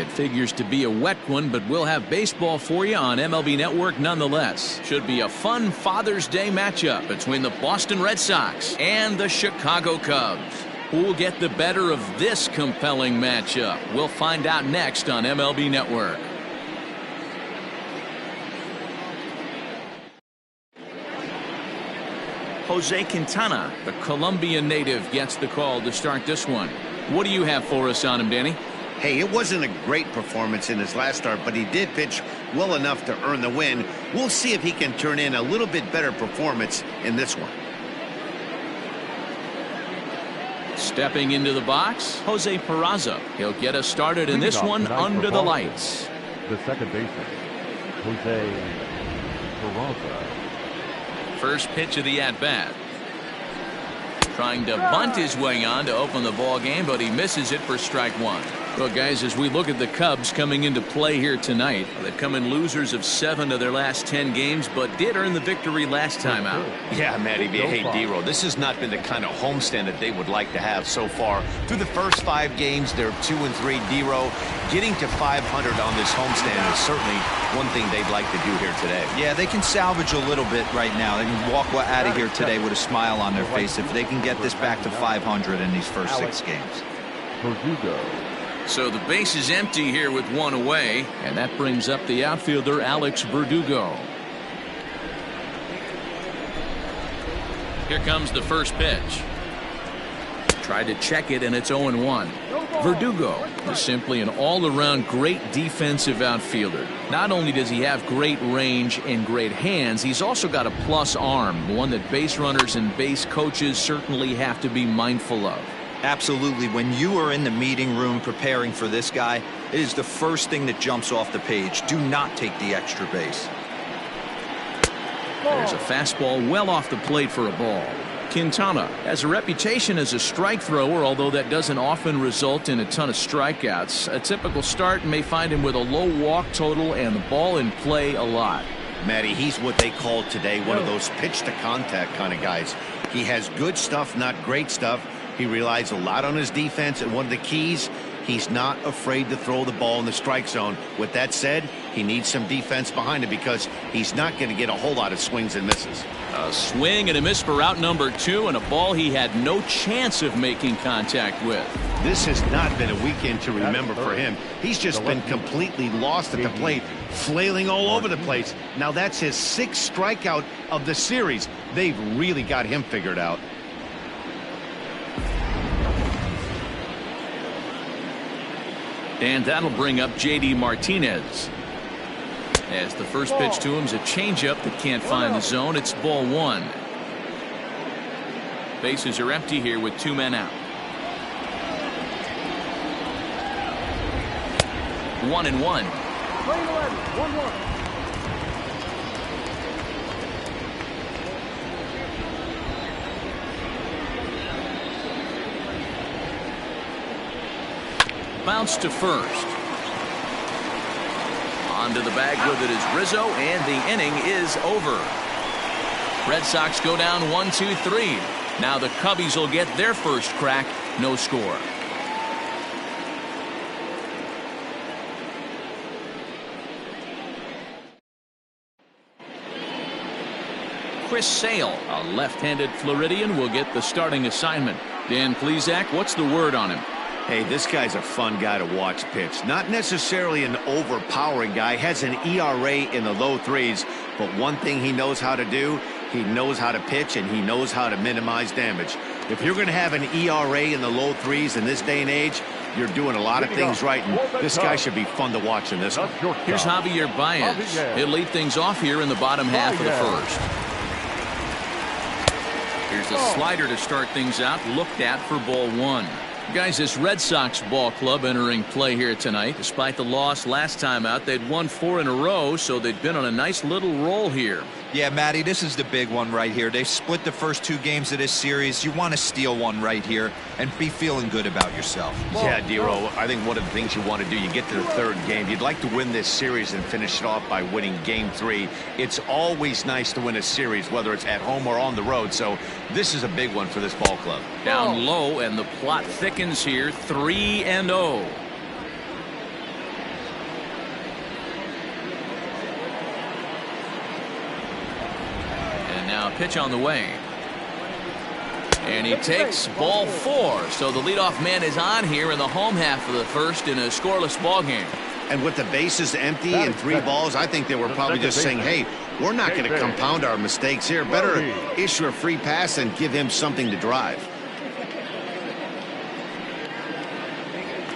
It figures to be a wet one, but we'll have baseball for you on MLB Network nonetheless. Should be a fun Father's Day matchup between the Boston Red Sox and the Chicago Cubs. Who will get the better of this compelling matchup? We'll find out next on MLB Network. Jose Quintana, the Colombian native, gets the call to start this one. What do you have for us on him, Danny? Hey, it wasn't a great performance in his last start, but he did pitch well enough to earn the win. We'll see if he can turn in a little bit better performance in this one. Stepping into the box, Jose Peraza. He'll get us started in this one under the lights. The second baseman, Jose Peraza. First pitch of the at-bat. Trying to bunt his way on to open the ball game, but he misses it for strike one. Well, guys, as we look at the Cubs coming into play here tonight, they've come in losers of 7 of their last 10 games, but did earn the victory last time out. Yeah, Matty, hey, D-Roll, this has not been the kind of homestand that they would like to have so far. Through the first 5 games, they're 2-3. D-Roll, getting to 500 on this homestand is certainly one thing they'd like to do here today. Yeah, they can salvage a little bit right now. They can walk out of here today with a smile on their face if they can get this back to 500 in these first 6 games. Verdugo. So the base is empty here with 1 away, and that brings up the outfielder Alex Verdugo. Here comes the first pitch. Tried to check it, and it's 0-1. Verdugo is simply an all-around great defensive outfielder. Not only does he have great range and great hands, he's also got a plus arm, one that base runners and base coaches certainly have to be mindful of. Absolutely. When you are in the meeting room preparing for this guy, it is the first thing that jumps off the page. Do not take the extra base. There's a fastball well off the plate for a ball. Quintana has a reputation as a strike thrower, although that doesn't often result in a ton of strikeouts. A typical start may find him with a low walk total and the ball in play a lot. Matty, he's what they call today one of those pitch to contact kind of guys. He has good stuff, not great stuff. He relies a lot on his defense, and one of the keys, he's not afraid to throw the ball in the strike zone. With that said, he needs some defense behind him because he's not going to get a whole lot of swings and misses. A swing and a miss for out number 2, and a ball he had no chance of making contact with. This has not been a weekend to remember for him. He's just been completely lost at the plate, flailing all over the place. Now that's his 6th strikeout of the series. They've really got him figured out. And that'll bring up J.D. Martinez. As the first pitch to him is a changeup that can't find the zone. It's ball 1. Bases are empty here with 2 men out. 1-1. Bounce to first. Onto the bag with it is Rizzo, and the inning is over. Red Sox go down 1-2-3. Now the Cubbies will get their first crack. No score. Chris Sale, a left-handed Floridian, will get the starting assignment. Dan Plesac, what's the word on him? Hey, this guy's a fun guy to watch pitch. Not necessarily an overpowering guy. Has an ERA in the low 3s. But one thing he knows how to do, he knows how to pitch, and he knows how to minimize damage. If you're going to have an ERA in the low 3s in this day and age, you're doing a lot of things right, and this guy should be fun to watch in this one. Here's Javier Baez. He'll lead things off here in the bottom half of the first. Here's a slider to start things out, looked at for ball 1. Guys, this Red Sox ball club entering play here tonight. Despite the loss last time out, they'd won 4 in a row, so they'd been on a nice little roll here. Yeah, Matty, this is the big one right here. They've split the first 2 games of this series. You want to steal one right here and be feeling good about yourself. Yeah, D-Roll, I think one of the things you want to do, you get to the 3rd game. You'd like to win this series and finish it off by winning game 3. It's always nice to win a series, whether it's at home or on the road. So this is a big one for this ball club. Down low, and the plot thickens here, 3-0. pitch on the way. And he takes ball 4. So the leadoff man is on here in the home half of the first in a scoreless ball game. And with the bases empty and 3 balls, I think they were probably just saying, hey, we're not going to compound our mistakes here. Better issue a free pass and give him something to drive.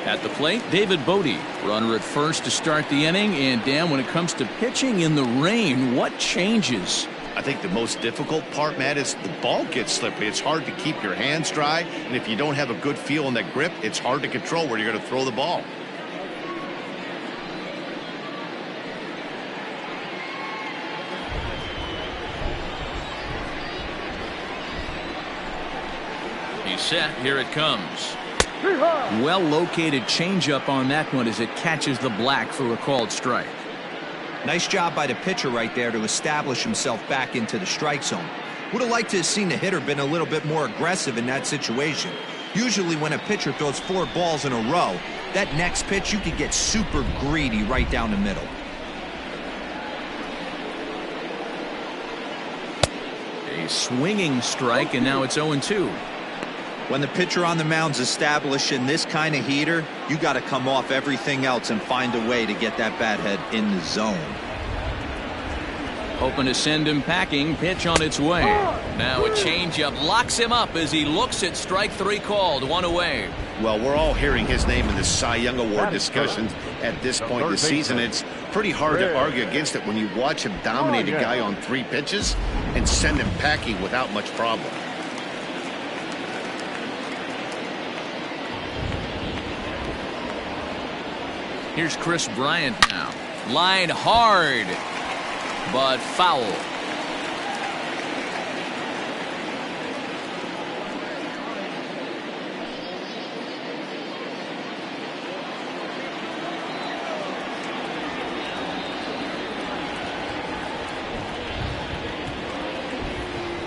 At the plate, David Bodie, runner at first to start the inning. And Dan, when it comes to pitching in the rain, what changes? I think the most difficult part, Matt, is the ball gets slippery. It's hard to keep your hands dry, and if you don't have a good feel in that grip, it's hard to control where you're going to throw the ball. He's set. Here it comes. Well-located changeup on that one as it catches the black for a called strike. Nice job by the pitcher right there to establish himself back into the strike zone. Would have liked to have seen the hitter been a little bit more aggressive in that situation. Usually when a pitcher throws 4 balls in a row, that next pitch you could get super greedy right down the middle. A swinging strike, and now it's 0-2. When the pitcher on the mound's establishing this kind of heater, you got to come off everything else and find a way to get that bat head in the zone. Hoping to send him packing. Pitch on its way. Now a changeup locks him up as he looks at strike 3 called. 1 away. Well, we're all hearing his name in the Cy Young Award discussions at this point of the season. It's pretty hard to argue against it when you watch him dominate a guy on 3 pitches and send him packing without much problem. Here's Chris Bryant now. Line hard, but foul.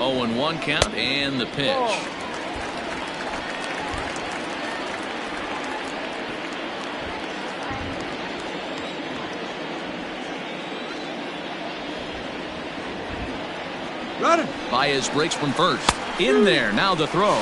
Oh, and 1 count, and the pitch. Baez breaks from first. In there. Now the throw.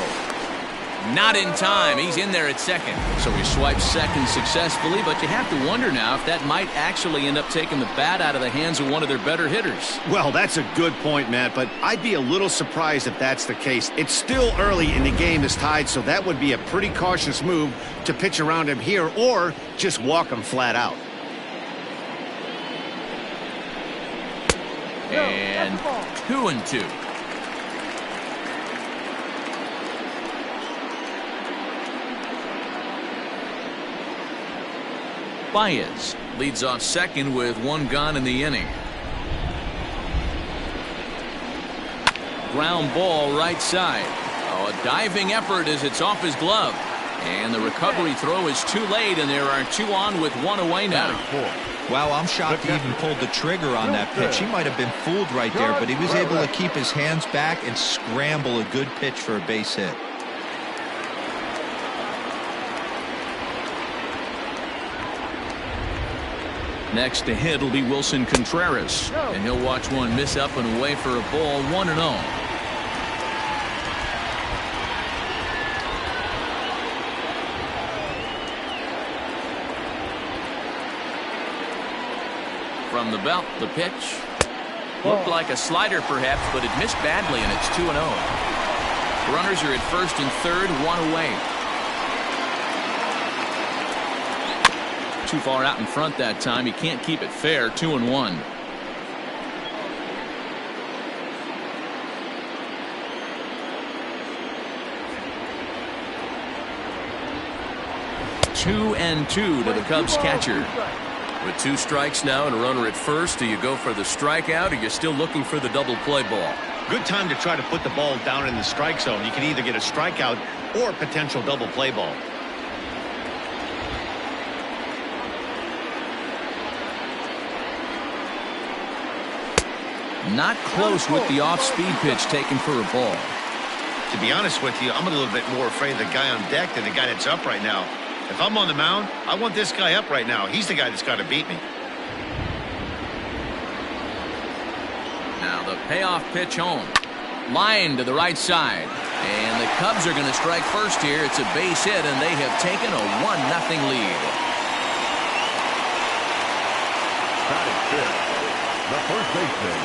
Not in time. He's in there at second. So he swipes second successfully, but you have to wonder now if that might actually end up taking the bat out of the hands of one of their better hitters. Well, that's a good point, Matt, but I'd be a little surprised if that's the case. It's still early and the game is tied, so that would be a pretty cautious move to pitch around him here or just walk him flat out. And 2-2. Baez leads off second with 1 gone in the inning. Ground ball right side. Oh, a diving effort as it's off his glove. And the recovery throw is too late, and there are 2 on with 1 away now. Wow, I'm shocked he even pulled the trigger on that pitch. He might have been fooled right there, but he was able to keep his hands back and scramble a good pitch for a base hit. Next to hit will be Wilson Contreras, and he'll watch one miss up and away for a ball. 1-0. From the belt, the pitch looked like a slider perhaps, but it missed badly, and it's 2-0. Runners are at first and third, 1 away. Too far out in front that time. He can't keep it fair. 2-1. Two and 2 to the Cubs catcher. With 2 strikes now and a runner at first, do you go for the strikeout or you're still looking for the double play ball? Good time to try to put the ball down in the strike zone. You can either get a strikeout or a potential double play ball. Not close with the off-speed pitch taken for a ball. To be honest with you, I'm a little bit more afraid of the guy on deck than the guy that's up right now. If I'm on the mound, I want this guy up right now. He's the guy that's got to beat me. Now the payoff pitch home. Line to the right side. And the Cubs are going to strike first here. It's a base hit, and they have taken a 1-0 lead. Batting fifth, the first baseman,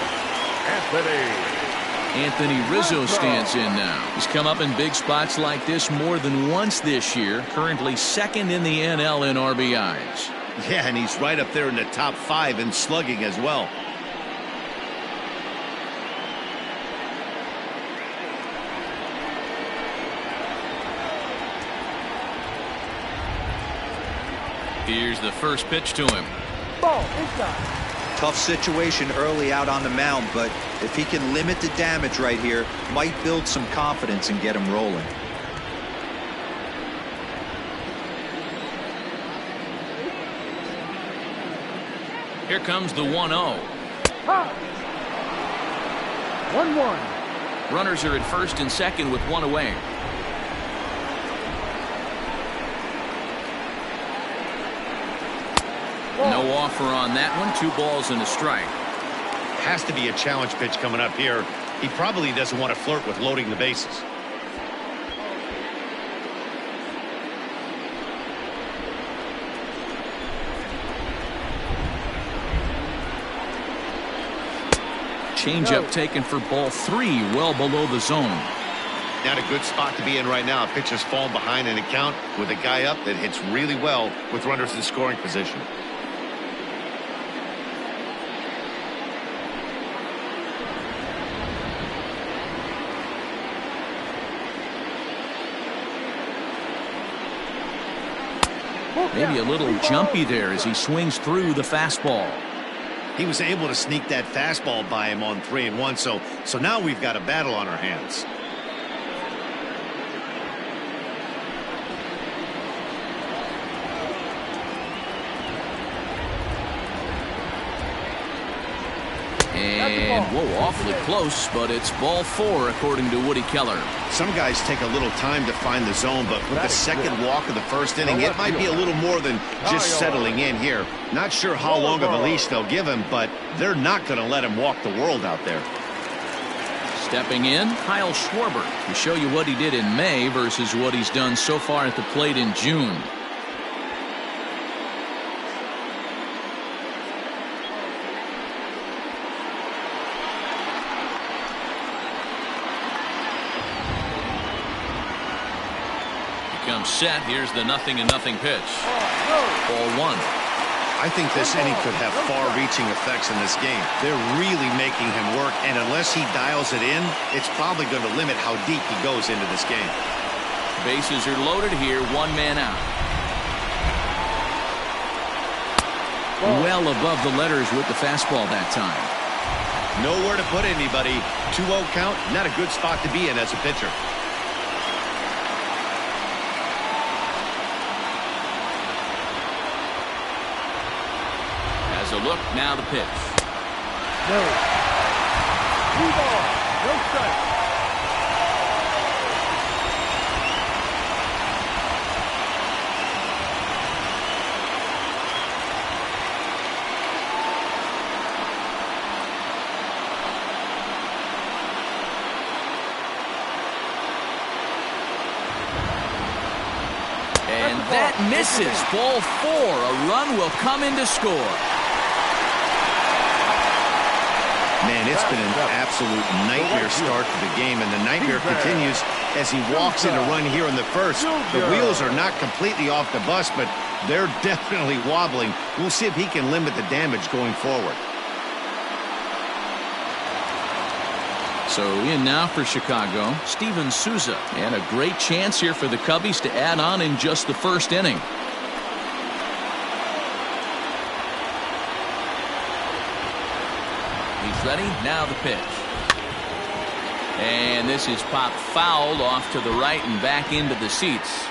Anthony Rizzo stands in now. He's come up in big spots like this more than once this year. Currently second in the NL in RBIs. Yeah, and he's right up there in the top 5 in slugging as well. Here's the first pitch to him. Ball inside. Tough situation early out on the mound, but if he can limit the damage right here, might build some confidence and get him rolling. Here comes the 1-0. 1-1. Runners are at first and second with one away. No offer on that one. 2 balls and a strike. Has to be a challenge pitch coming up here. He probably doesn't want to flirt with loading the bases. Changeup taken for ball 3, well below the zone. Not a good spot to be in right now. Pitcher's falling behind in a count with a guy up that hits really well with runners in scoring position. Maybe a little jumpy there as he swings through the fastball. He was able to sneak that fastball by him on 3-1, so now we've got a battle on our hands. And, whoa, awfully close, but it's ball 4 according to Woody Keller. Some guys take a little time to find the zone, but with the second walk of the first inning, it might be a little more than just settling in here. Not sure how long of a leash they'll give him, but they're not going to let him walk the world out there. Stepping in, Kyle Schwarber to show you what he did in May versus what he's done so far at the plate in June. Comes set. Here's the 0-0 pitch. Ball 1. I think this inning could have far-reaching effects in this game. They're really making him work, and unless he dials it in, it's probably going to limit how deep he goes into this game. Bases are loaded here. 1 man out. Well above the letters with the fastball that time. Nowhere to put anybody. 2-0 count. Not a good spot to be in as a pitcher. A look, now the pitch. No. 2 balls, no strike. And that misses. Ball 4. A run will come in to score. Man, it's been an absolute nightmare start to the game, and the nightmare continues as he walks in a run here in the first. The wheels are not completely off the bus, but they're definitely wobbling. We'll see if he can limit the damage going forward. So in now for Chicago, Steven Souza. And a great chance here for the Cubbies to add on in just the first inning. Ready? Now the pitch. And this is popped fouled off to the right and back into the seats.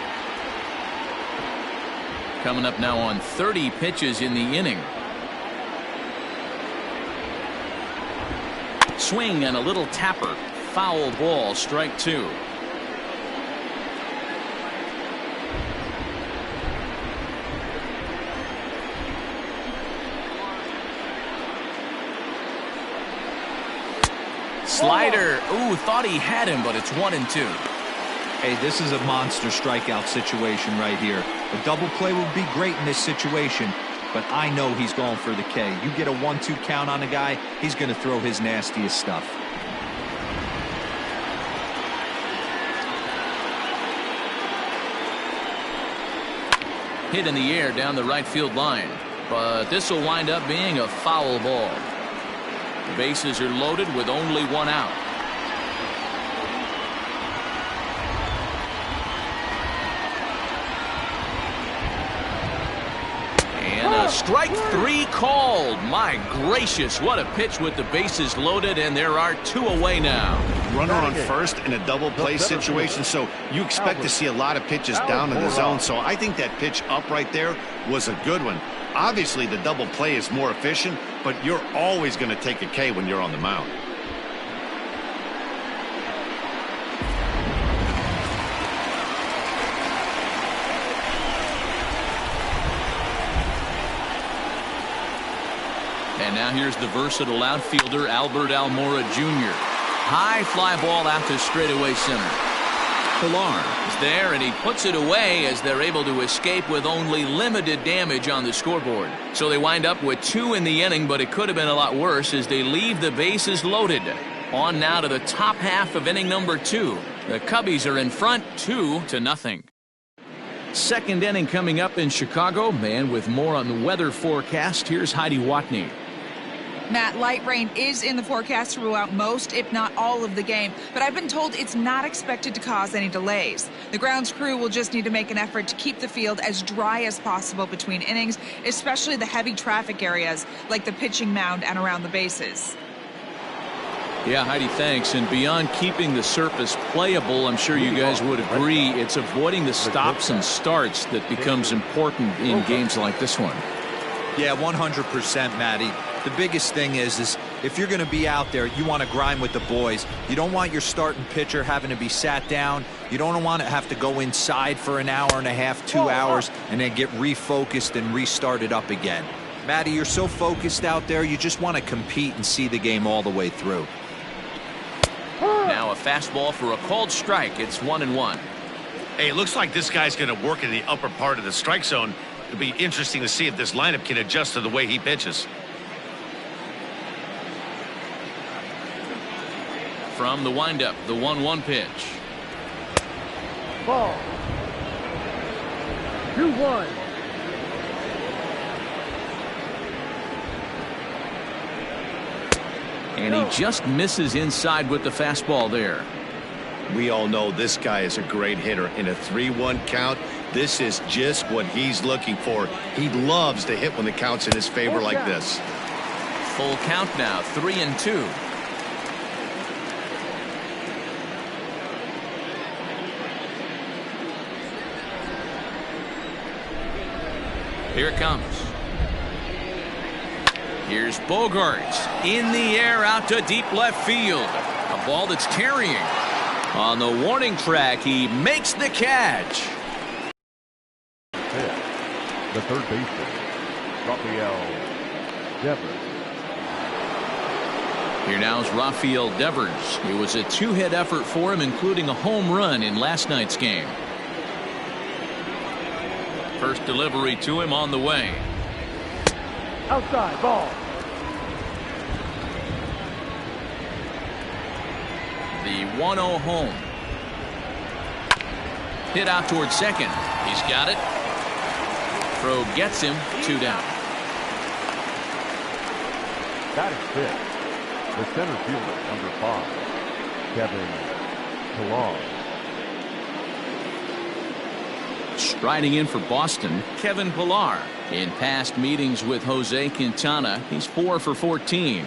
Coming up now on 30 pitches in the inning. Swing and a little tapper. Foul ball, strike 2. slider. Ooh, thought he had him, but it's 1-2. Hey, this is a monster strikeout situation right here. A double play would be great in this situation, but I know he's going for the K. You get a 1-2 count on a guy, he's going to throw his nastiest stuff. Hit in the air down the right field line, but this will wind up being a foul ball. The bases are loaded with only one out. And a strike 3 called. My gracious, what a pitch with the bases loaded, and there are 2 away now. Runner on first in a double play situation, so you expect to see a lot of pitches down in the zone. So I think that pitch up right there was a good one. Obviously, the double play is more efficient, but you're always going to take a K when you're on the mound. And now here's the versatile outfielder, Albert Almora Jr. High fly ball out to straightaway center. Pilar is there, and he puts it away as they're able to escape with only limited damage on the scoreboard. So they wind up with 2 in the inning, but it could have been a lot worse as they leave the bases loaded. On now to the top half of inning number 2. The Cubbies are in front 2-0. Second inning coming up in Chicago, and with more on the weather forecast, here's Heidi Watney. Matt, light rain is in the forecast throughout most, if not all, of the game, but I've been told it's not expected to cause any delays. The grounds crew will just need to make an effort to keep the field as dry as possible between innings, especially the heavy traffic areas like the pitching mound and around the bases. Yeah, Heidi, thanks. And beyond keeping the surface playable, I'm sure you guys would agree, it's avoiding the stops and starts that becomes important in games like this one. Yeah, 100%, Matty. The biggest thing is if you're going to be out there, you want to grind with the boys. You don't want your starting pitcher having to be sat down. You don't want to have to go inside for an hour and a half, 2 hours, and then get refocused and restarted up again. Matty, you're so focused out there, you just want to compete and see the game all the way through. Now a fastball for a called strike. It's 1-1. Hey, it looks like this guy's going to work in the upper part of the strike zone. It'll be interesting to see if this lineup can adjust to the way he pitches. From the windup, the 1-1 pitch. Ball. 2-1. And he just misses inside with the fastball there. We all know this guy is a great hitter. In a 3-1 count, this is just what he's looking for. He loves to hit when the count's in his favor like this. Full count now, 3-2. Here it comes. Here's Bogaerts in the air out to deep left field. A ball that's carrying. On the warning track, he makes the catch. The third baseman, Rafael Devers. Here now is Rafael Devers. It was a 2-hit effort for him, including a home run in last night's game. First delivery to him on the way. Outside ball. The 1-0 home. Hit out towards second. He's got it. Throw gets him, 2 down. That is fifth. The center fielder, number 5, Kevin Pillar. Striding in for Boston, Kevin Pillar. In past meetings with Jose Quintana, he's 4 for 14.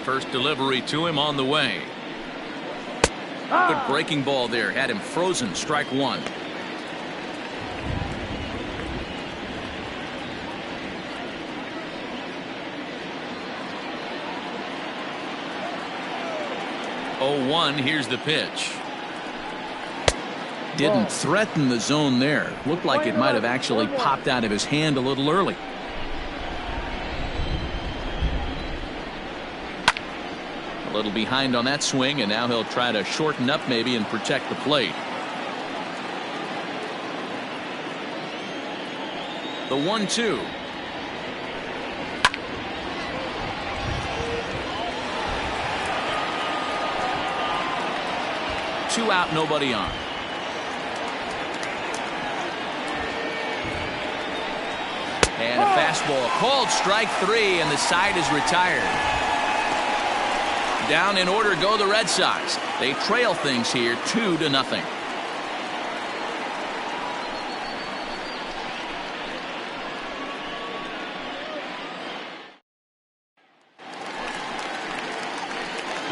First delivery to him on the way. Good breaking ball there. Had him frozen. Strike 1. Oh, 1. Here's the pitch. Didn't threaten the zone there. Looked like it might have actually popped out of his hand a little early. A little behind on that swing, and now he'll try to shorten up maybe and protect the plate. The 1-2. Two out, nobody on. And a fastball called strike three, and the side is retired. Down in order go the Red Sox. They trail things here 2-0.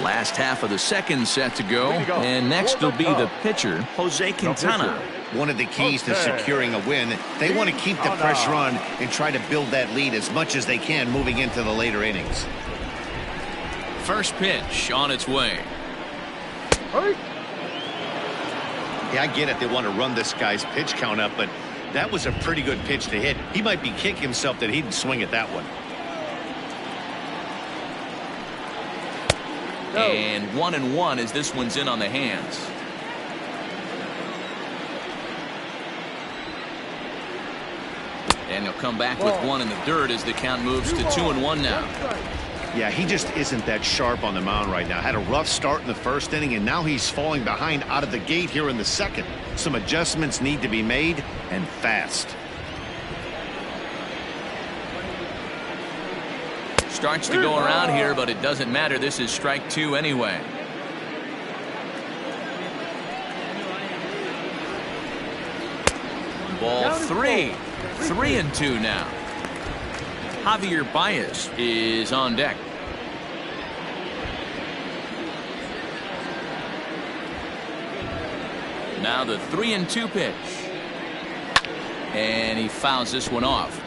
Last half of the second set to go, and next will be the pitcher, Jose Quintana. One of the keys to securing a win, they want to keep the pressure on and try to build that lead as much as they can moving into the later innings. First pitch on its way. Yeah, I get it. They want to run this guy's pitch count up, but that was a pretty good pitch to hit. He might be kicking himself that he didn't swing at that one. And 1-1 as this one's in on the hands. And he'll come back with one in the dirt as the count moves to 2-1 now. Yeah, he just isn't that sharp on the mound right now. Had a rough start in the first inning, and now he's falling behind out of the gate here in the second. Some adjustments need to be made, and fast. Starts to go around here, but it doesn't matter. This is strike two anyway. Ball three. 3-2 now. Javier Baez is on deck. Now the 3-2 pitch. And he fouls this one off.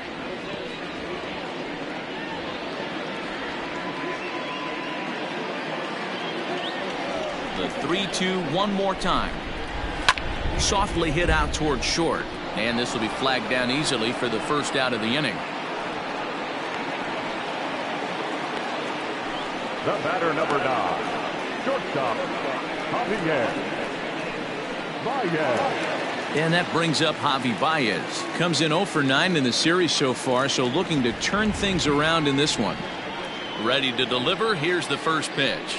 The 3-2 one more time. Softly hit out toward short. And this will be flagged down easily for the first out of the inning. The batter, number 9, shortstop, Javier Baez. And that brings up Javi Baez. Comes in 0 for 9 in the series so far, so looking to turn things around in this one. Ready to deliver. Here's the first pitch.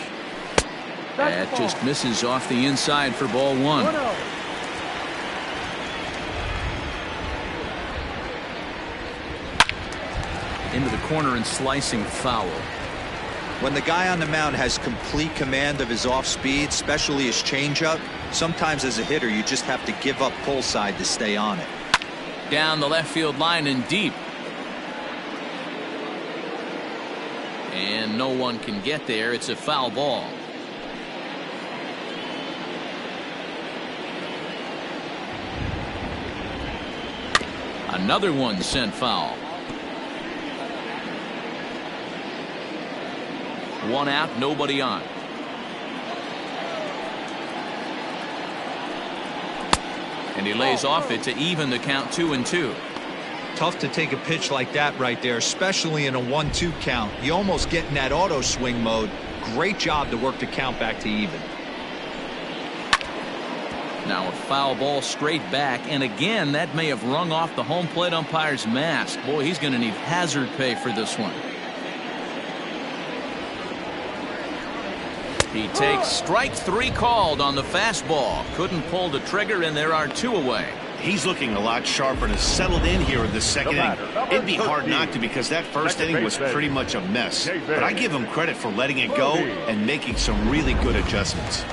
That just misses off the inside for ball one. Into the corner and slicing foul. When the guy on the mound has complete command of his off speed, especially his changeup, sometimes as a hitter you just have to give up pull side to stay on it. Down the left field line and deep. And no one can get there. It's a foul ball. Another one sent foul. One out, nobody on. And he lays off it to even the count 2-2. Tough to take a pitch like that right there, especially in a 1-2 count. You almost get in that auto swing mode. Great job to work the count back to even. Now a foul ball straight back, and again that may have rung off the home plate umpire's mask. Boy, he's going to need hazard pay for this one. He takes strike three called on the fastball. Couldn't pull the trigger, and there are two away. He's looking a lot sharper and has settled in here in the second inning. It'd be hard not to, because that first inning was pretty much a mess. But I give him credit for letting it go and making some really good adjustments.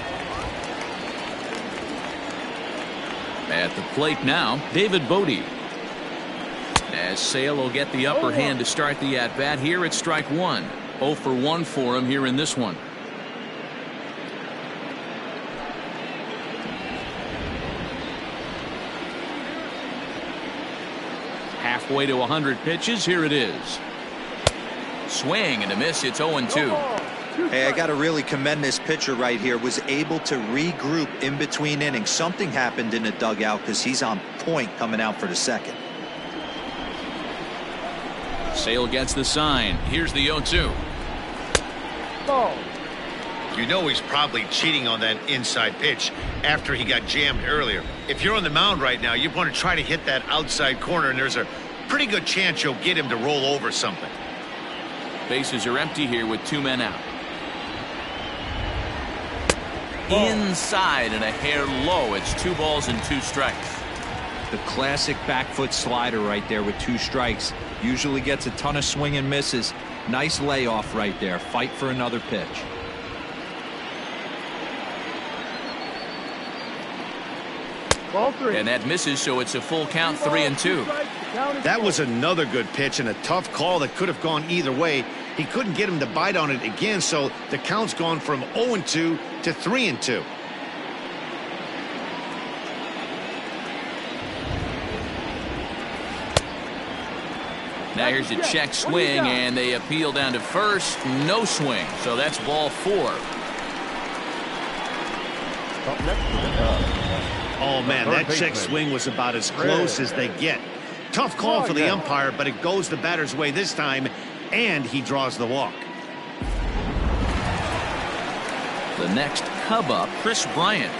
At the plate now, David Bodie. As Sale will get the upper hand to start the at-bat here at strike one. 0 for 1 for him here in this one. Halfway to 100 pitches. Here it is. Swing and a miss. It's 0-2. Hey, I got to really commend this pitcher right here. Was able to regroup in between innings. Something happened in the dugout because he's on point coming out for the second. Sale gets the sign. Here's the 0-2. You know he's probably cheating on that inside pitch after he got jammed earlier. If you're on the mound right now, you want to try to hit that outside corner, and there's a pretty good chance you'll get him to roll over something. Bases are empty here with 2 men out. Inside and a hair low. It's 2 balls and 2 strikes. The classic back foot slider right there with 2 strikes. Usually gets a ton of swing and misses. Nice layoff right there. Fight for another pitch. Ball 3. And that misses, so it's a full count, 3-2. That was another good pitch and a tough call that could have gone either way. He couldn't get him to bite on it again, so the count's gone from 0-2 to 3-2. Now here's a check swing, and they appeal down to first. No swing, so that's ball 4. Up next to the Oh, man, that check swing was about as close as they get. Tough call for the umpire, but it goes the batter's way this time, and he draws the walk. The next Cub up, Kris Bryant.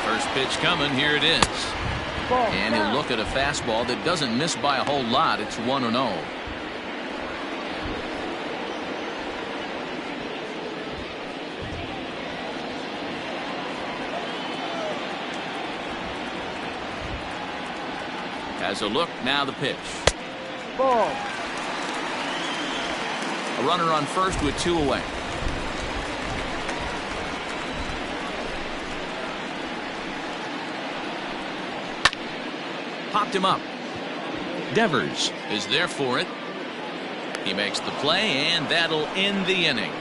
First pitch coming, here it is. And he'll look at a fastball that doesn't miss by a whole lot. It's 1-0. Has a look, now the pitch. Ball. A runner on first with 2 away. Popped him up. Devers is there for it. He makes the play, and that'll end the inning.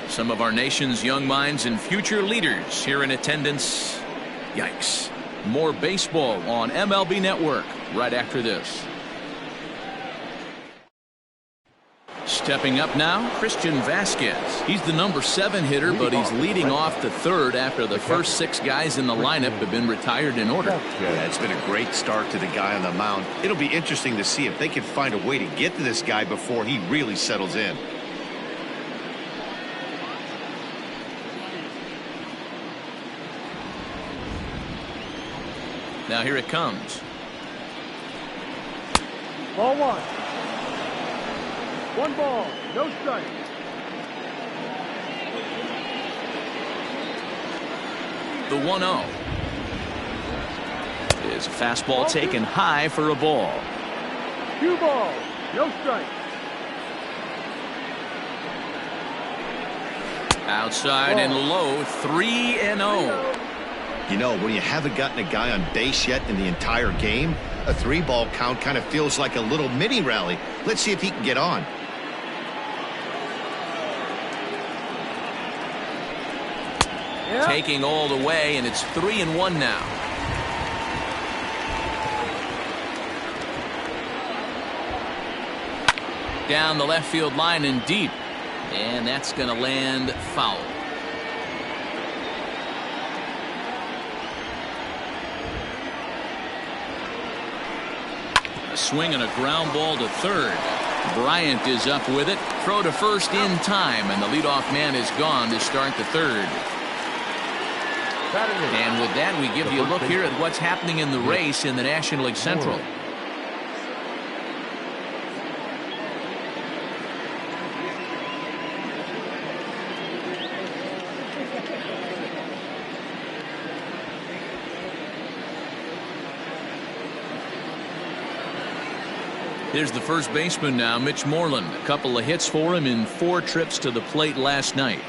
Some of our nation's young minds and future leaders here in attendance. Yikes. More baseball on MLB Network right after this. Stepping up now, Christian Vasquez. He's the number 7 hitter, but he's leading off the 3rd after the first 6 guys in the lineup have been retired in order. Yeah, it's been a great start to the guy on the mound. It'll be interesting to see if they can find a way to get to this guy before he really settles in. Now here it comes. Ball 1. 1 ball, no strike. The 1-0. Is a fastball taken high for a ball. 2 balls, no strike. Outside and low, 3-0. You know, when you haven't gotten a guy on base yet in the entire game, a 3-ball count kind of feels like a little mini rally. Let's see if he can get on. Yeah. Taking all the way, and it's 3-1 now. Down the left field line and deep. And that's going to land foul. A swing and a ground ball to 3rd. Bryant is up with it. Throw to first in time, and the leadoff man is gone to start the 3rd. And with that, we give you a look here at what's happening in the race in the National League Central. Here's the first baseman now, Mitch Moreland. A couple of hits for him in 4 trips to the plate last night.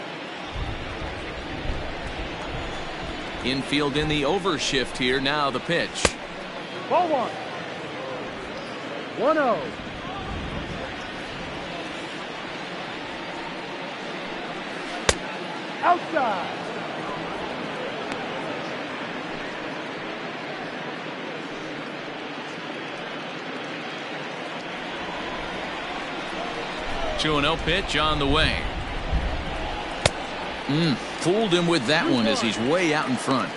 Infield in the overshift here. Now the pitch. Ball 1. 1-0. Outside. 2-0 pitch on the way. Fooled him with that one as he's way out in front.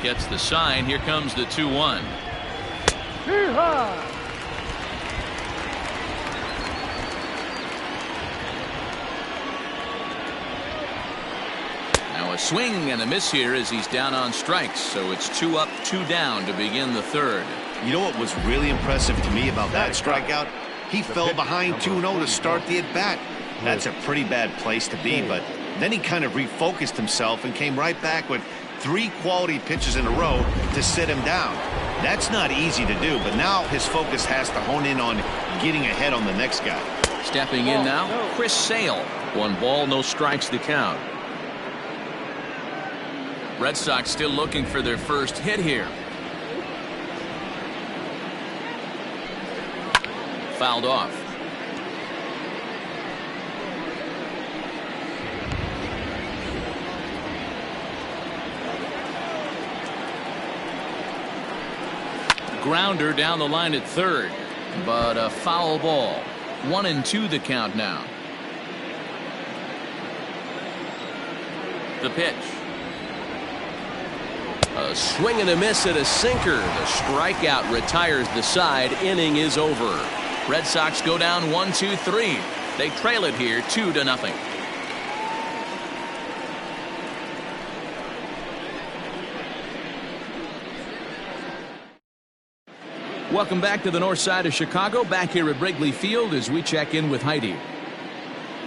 Gets the sign. Here comes the 2-1. Hee-haw! Now a swing and a miss here as he's down on strikes. So it's 2 up, 2 down to begin the third. You know what was really impressive to me about that strikeout? He fell behind 2-0 to start the at-bat. That's a pretty bad place to be, but then he kind of refocused himself and came right back with 3 quality pitches in a row to sit him down. That's not easy to do, but now his focus has to hone in on getting ahead on the next guy. Stepping in now, Chris Sale. 1 ball, no strikes to count. Red Sox still looking for their first hit here. Fouled off. Grounder down the line at third, but a foul ball. 1-2 the count now. The pitch. A swing and a miss at a sinker. The strikeout retires the side. Inning is over. Red Sox go down 1-2-3. They trail it here 2-0. Welcome back to the north side of Chicago. Back here at Wrigley Field as we check in with Heidi.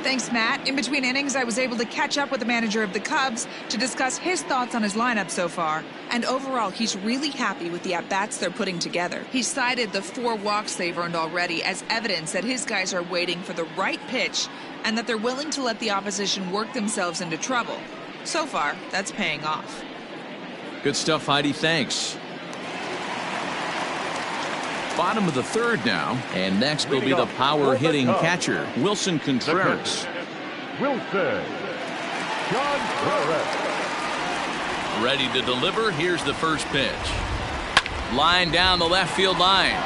Thanks, Matt. In between innings, I was able to catch up with the manager of the Cubs to discuss his thoughts on his lineup so far. And overall, he's really happy with the at-bats they're putting together. He cited the 4 walks they've earned already as evidence that his guys are waiting for the right pitch and that they're willing to let the opposition work themselves into trouble. So far, that's paying off. Good stuff, Heidi. Thanks. Bottom of the third now, and next will be the power-hitting catcher, Wilson Contreras. Wilson Contreras. Ready to deliver. Here's the first pitch. Line down the left field line,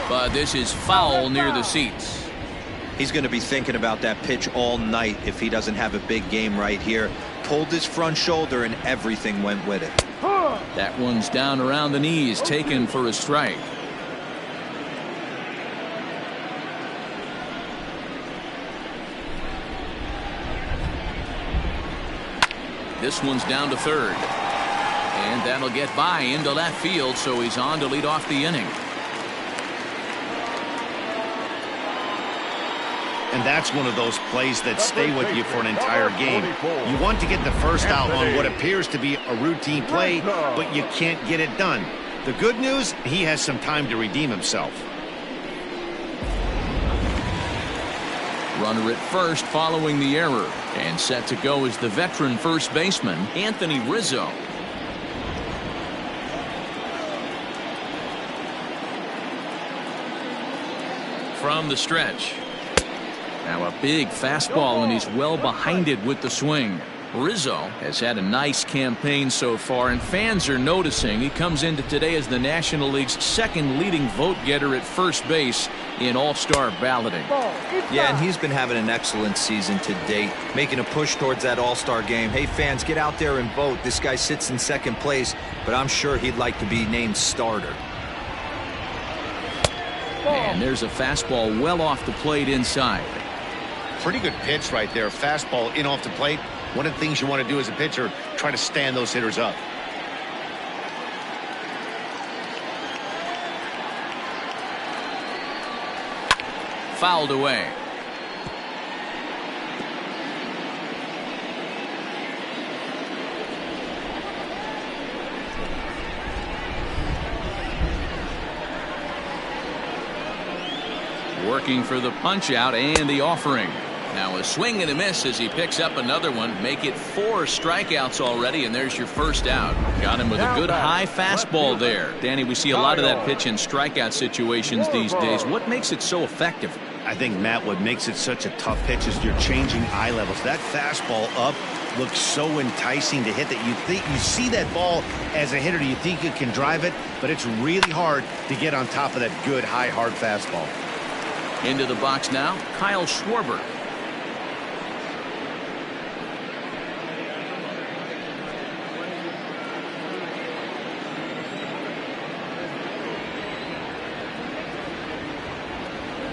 but this is foul near the seats. He's going to be thinking about that pitch all night if he doesn't have a big game right here. Pulled his front shoulder and everything went with it. That one's down around the knees, taken for a strike. This one's down to third. And that'll get by into left field, so he's on to lead off the inning. And that's one of those plays that stay with you for an entire game. You want to get the first out on what appears to be a routine play, but you can't get it done. The good news, he has some time to redeem himself. Runner at first following the error. And set to go is the veteran first baseman, Anthony Rizzo. From the stretch. Now a big fastball, and he's well behind it with the swing. Rizzo has had a nice campaign so far, and fans are noticing. He comes into today as the National League's 2nd leading vote getter at first base in all-star balloting. Yeah, and he's been having an excellent season to date, making a push towards that all-star game. Hey, fans, get out there and vote. This guy sits in 2nd place, but I'm sure he'd like to be named starter. And there's a fastball well off the plate inside. Pretty good pitch right there. Fastball in off the plate. One of the things you want to do as a pitcher, try to stand those hitters up. Fouled away. Working for the punch out and the offering. Now a swing and a miss as he picks up another one. Make it 4 strikeouts already, and there's your first out. Got him with a good high fastball there. Danny, we see a lot of that pitch in strikeout situations these days. What makes it so effective? I think, Matt, what makes it such a tough pitch is you're changing eye levels. That fastball up looks so enticing to hit that you see that ball as a hitter, you think you can drive it, but it's really hard to get on top of that good, high, hard fastball. Into the box now, Kyle Schwarber.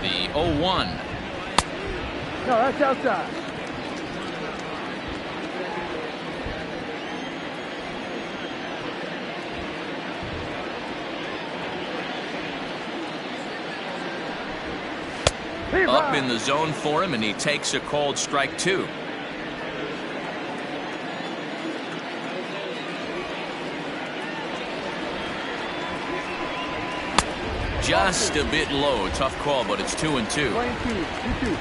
The 0-1. No, that's outside. Up in the zone for him, and he takes a called strike 2. Just a bit low. Tough call, but it's 2-2. Playing 2-2.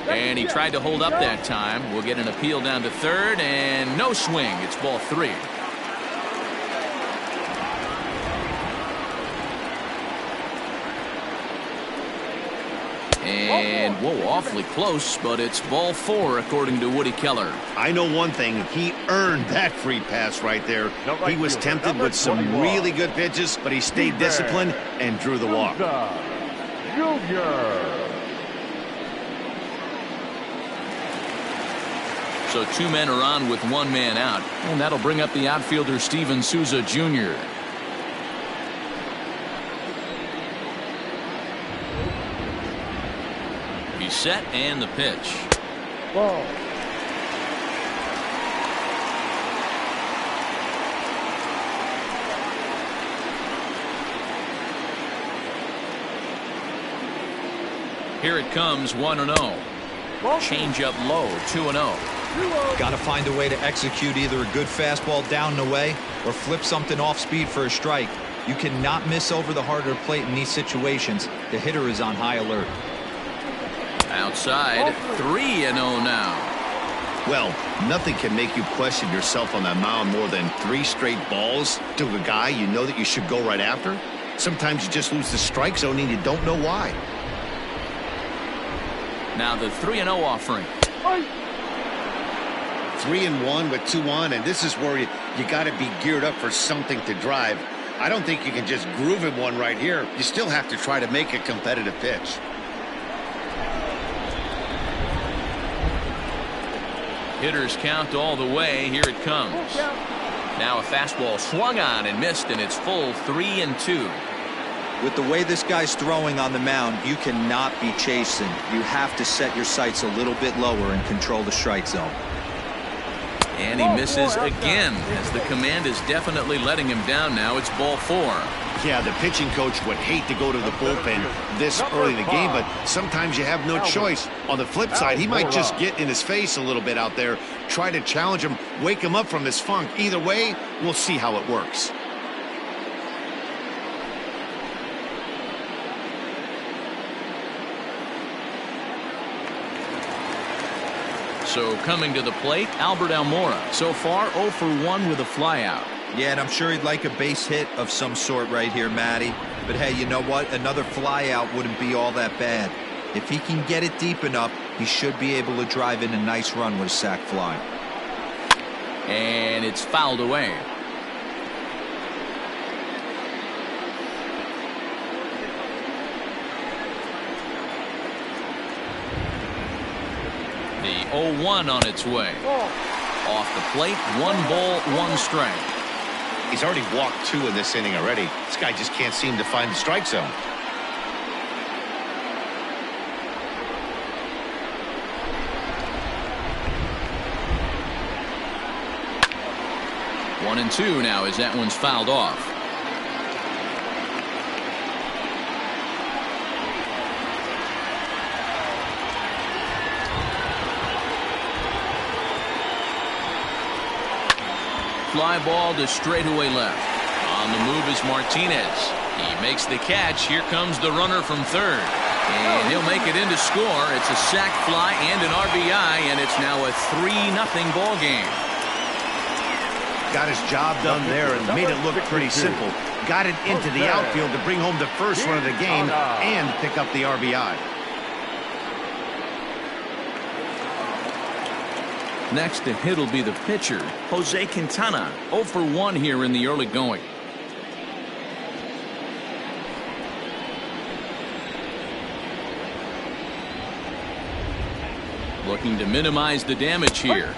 And he tried to hold up that time. We'll get an appeal down to third, and no swing. It's ball 3. And, whoa, awfully close, but it's ball 4, according to Woody Keller. I know one thing. He earned that free pass right there. He was tempted with some really good pitches, but he stayed disciplined and drew the walk. Junior. So 2 men are on with 1 man out, and that'll bring up the outfielder Steven Souza Jr. He's set, and the pitch. Ball. Here it comes, 1-0. Change up low, 2-0. Got to find a way to execute either a good fastball down and away or flip something off speed for a strike. You cannot miss over the harder plate in these situations. The hitter is on high alert. Outside, 3-0 now. Well, nothing can make you question yourself on that mound more than 3 straight balls to a guy you know that you should go right after. Sometimes you just lose the strike zone and you don't know why. Now the 3-0 offering. 3-1 with 2 on, and this is where you got to be geared up for something to drive. I don't think you can just groove him one right here. You still have to try to make a competitive pitch. Hitters count all the way. Here it comes. Now a fastball swung on and missed, and it's full 3-2. With the way this guy's throwing on the mound, you cannot be chasing. You have to set your sights a little bit lower and control the strike zone. And he misses again, as the command is definitely letting him down now. It's ball 4. Yeah, the pitching coach would hate to go to the bullpen this early in the game, but sometimes you have no choice. On the flip side, he might just get in his face a little bit out there, try to challenge him, wake him up from this funk. Either way, we'll see how it works. So coming to the plate, Albert Almora. So far, 0 for 1 with a flyout. Yeah, and I'm sure he'd like a base hit of some sort right here, Matty. But hey, you know what? Another flyout wouldn't be all that bad. If he can get it deep enough, he should be able to drive in a nice run with a sac fly. And it's fouled away. The 0-1 on its way. Off the plate, 1 ball, 1 strike. He's already walked 2 in this inning already. This guy just can't seem to find the strike zone. One and 2 now as that one's fouled off. Fly ball to straightaway left. On the move is Martinez. He makes the catch. Here comes the runner from third. And he'll make it in to score. It's a sac fly and an RBI, and it's now a 3-0 ball game. Got his job done there and made it look pretty simple. got it into the outfield to bring home the first run of the game and pick up the RBI. Next to hit will be the pitcher, Jose Quintana, 0 for 1 here in the early going. Looking to minimize the damage here.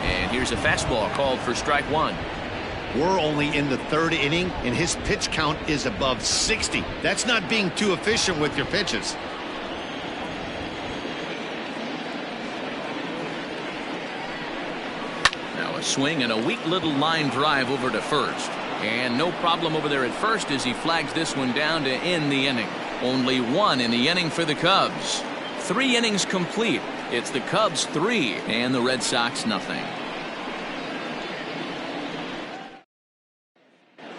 And here's a fastball called for strike one. We're only in the third inning, and his pitch count is above 60. That's not being too efficient with your pitches. Now a swing and a weak little line drive over to first. And no problem over there at first as he flags this one down to end the inning. Only one in the inning for the Cubs. 3 innings complete. It's the Cubs 3 and the Red Sox nothing.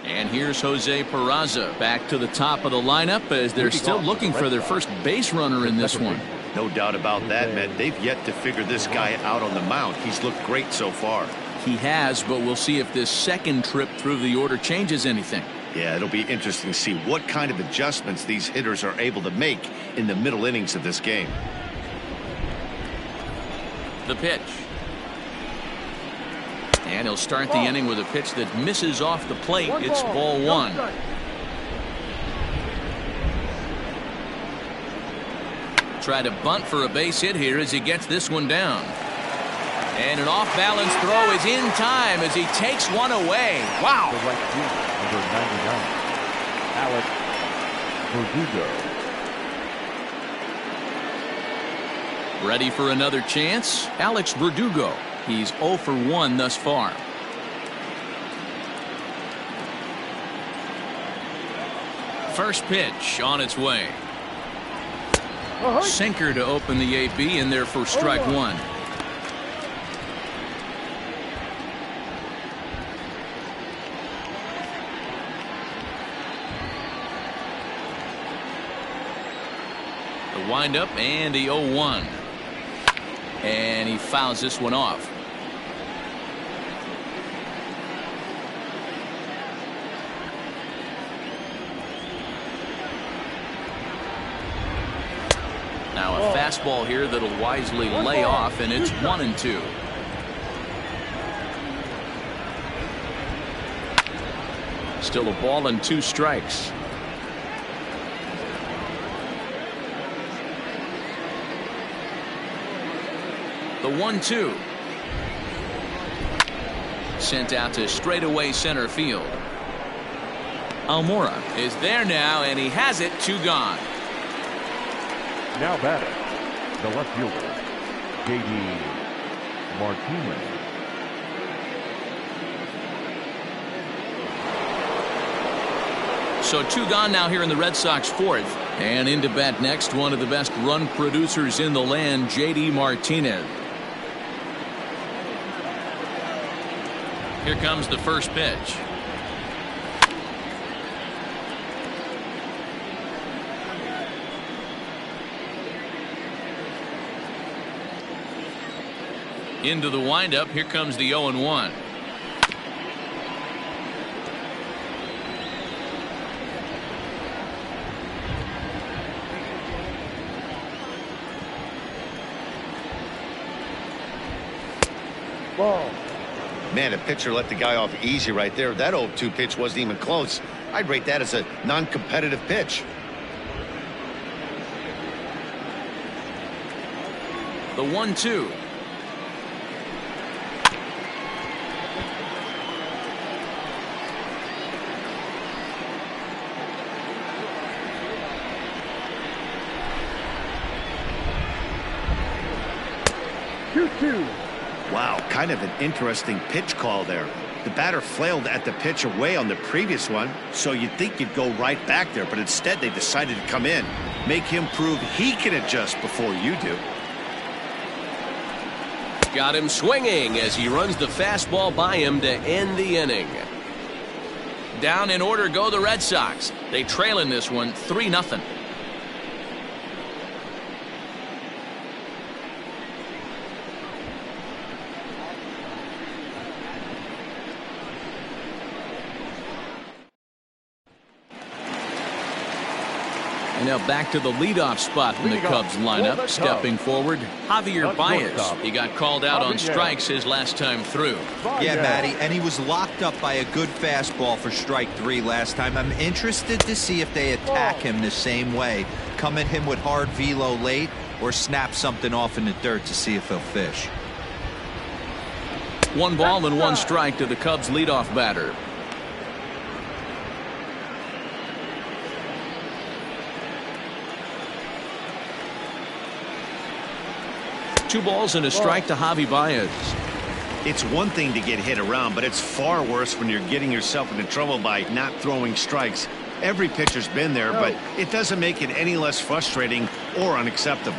And here's Jose Peraza back to the top of the lineup as they're still looking for their first base runner in this one. No doubt about that, man. They've yet to figure this guy out on the mound. He's looked great so far. He has, but we'll see if this second trip through the order changes anything. Yeah, it'll be interesting to see what kind of adjustments these hitters are able to make in the middle innings of this game. The pitch. And he'll start the inning with a pitch that misses off the plate. It's ball one. Try to bunt for a base hit here as he gets this one down. And an off-balance throw is in time as he takes one away. Wow. The right fielder, number 99, Alex Verdugo. Ready for another chance? Alex Verdugo. He's 0 for 1 thus far. First pitch on its way. Sinker to open the AB in there for strike one. The windup and the 0-1. And he fouls this one off. Now a fastball here that'll wisely lay off, and it's 1-2. Still a ball and 2 strikes. The 1-2. Sent out to straightaway center field. Almora is there now, and he has it. 2 gone. Now batting, the left fielder, J.D. Martinez. So 2 gone now here in the Red Sox 4th. And into bat next, one of the best run producers in the land, J.D. Martinez. Here comes the first pitch. Into the windup. Here comes the 0-1. Ball. Man, a pitcher let the guy off easy right there. That 0-2 pitch wasn't even close. I'd rate that as a non-competitive pitch. The 1-2. Wow, kind of an interesting pitch call there. The batter flailed at the pitch away on the previous one, so you'd think you'd go right back there, but instead they decided to come in. Make him prove he can adjust before you do. Got him swinging as he runs the fastball by him to end the inning. Down in order go the Red Sox. They trail in this one 3-0. And now back to the leadoff spot in the Cubs lineup. Stepping forward, Javier Baez. He got called out on strikes his last time through. Yeah, Matty, and he was locked up by a good fastball for strike 3 last time. I'm interested to see if they attack him the same way. Come at him with hard velo late or snap something off in the dirt to see if he'll fish. 1 ball and 1 strike to the Cubs leadoff batter. Two balls and a strike to Javi Baez. It's one thing to get hit around, but it's far worse when you're getting yourself into trouble by not throwing strikes. Every pitcher's been there, but it doesn't make it any less frustrating or unacceptable.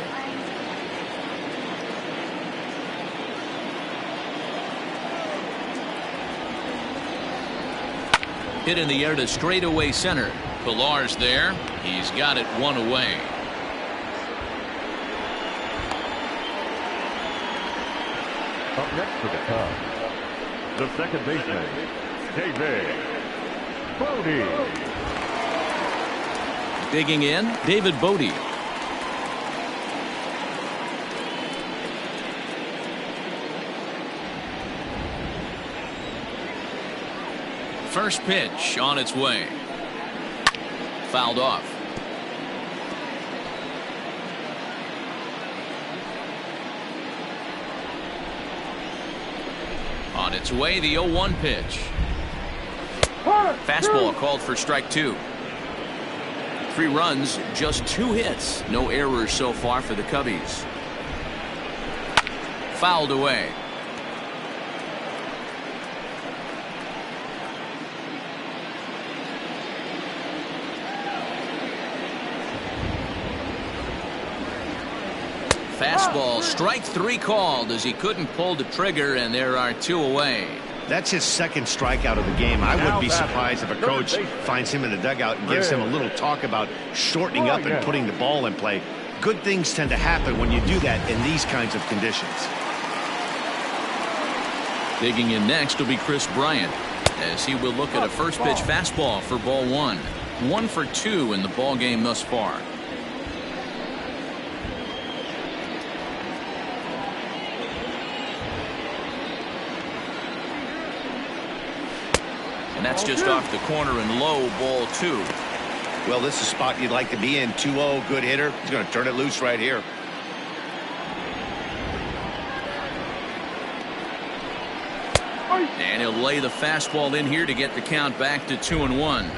Hit in the air to straightaway center. Pilar's there. He's got it 1 away. Up next for the Cubs, the second baseman, David Bote. Digging in, David Bote. First pitch on its way. Fouled off. On its way, the 0-1 pitch. Fastball called for strike 2. 3 runs, just 2 hits. No errors so far for the Cubbies. Fouled away. Fastball, strike 3 called as he couldn't pull the trigger, and there are 2 away. That's his second strikeout of the game. I wouldn't be surprised if a coach finds him in the dugout and gives him a little talk about shortening up and putting the ball in play. Good things tend to happen when you do that in these kinds of conditions. Digging in next will be Chris Bryant, as he will look at a first pitch fastball for ball 1. 1 for 2 in the ball game thus far. And that's just off the corner and low, ball 2. Well, this is a spot you'd like to be in. 2-0, good hitter. He's going to turn it loose right here. And he'll lay the fastball in here to get the count back to 2-1.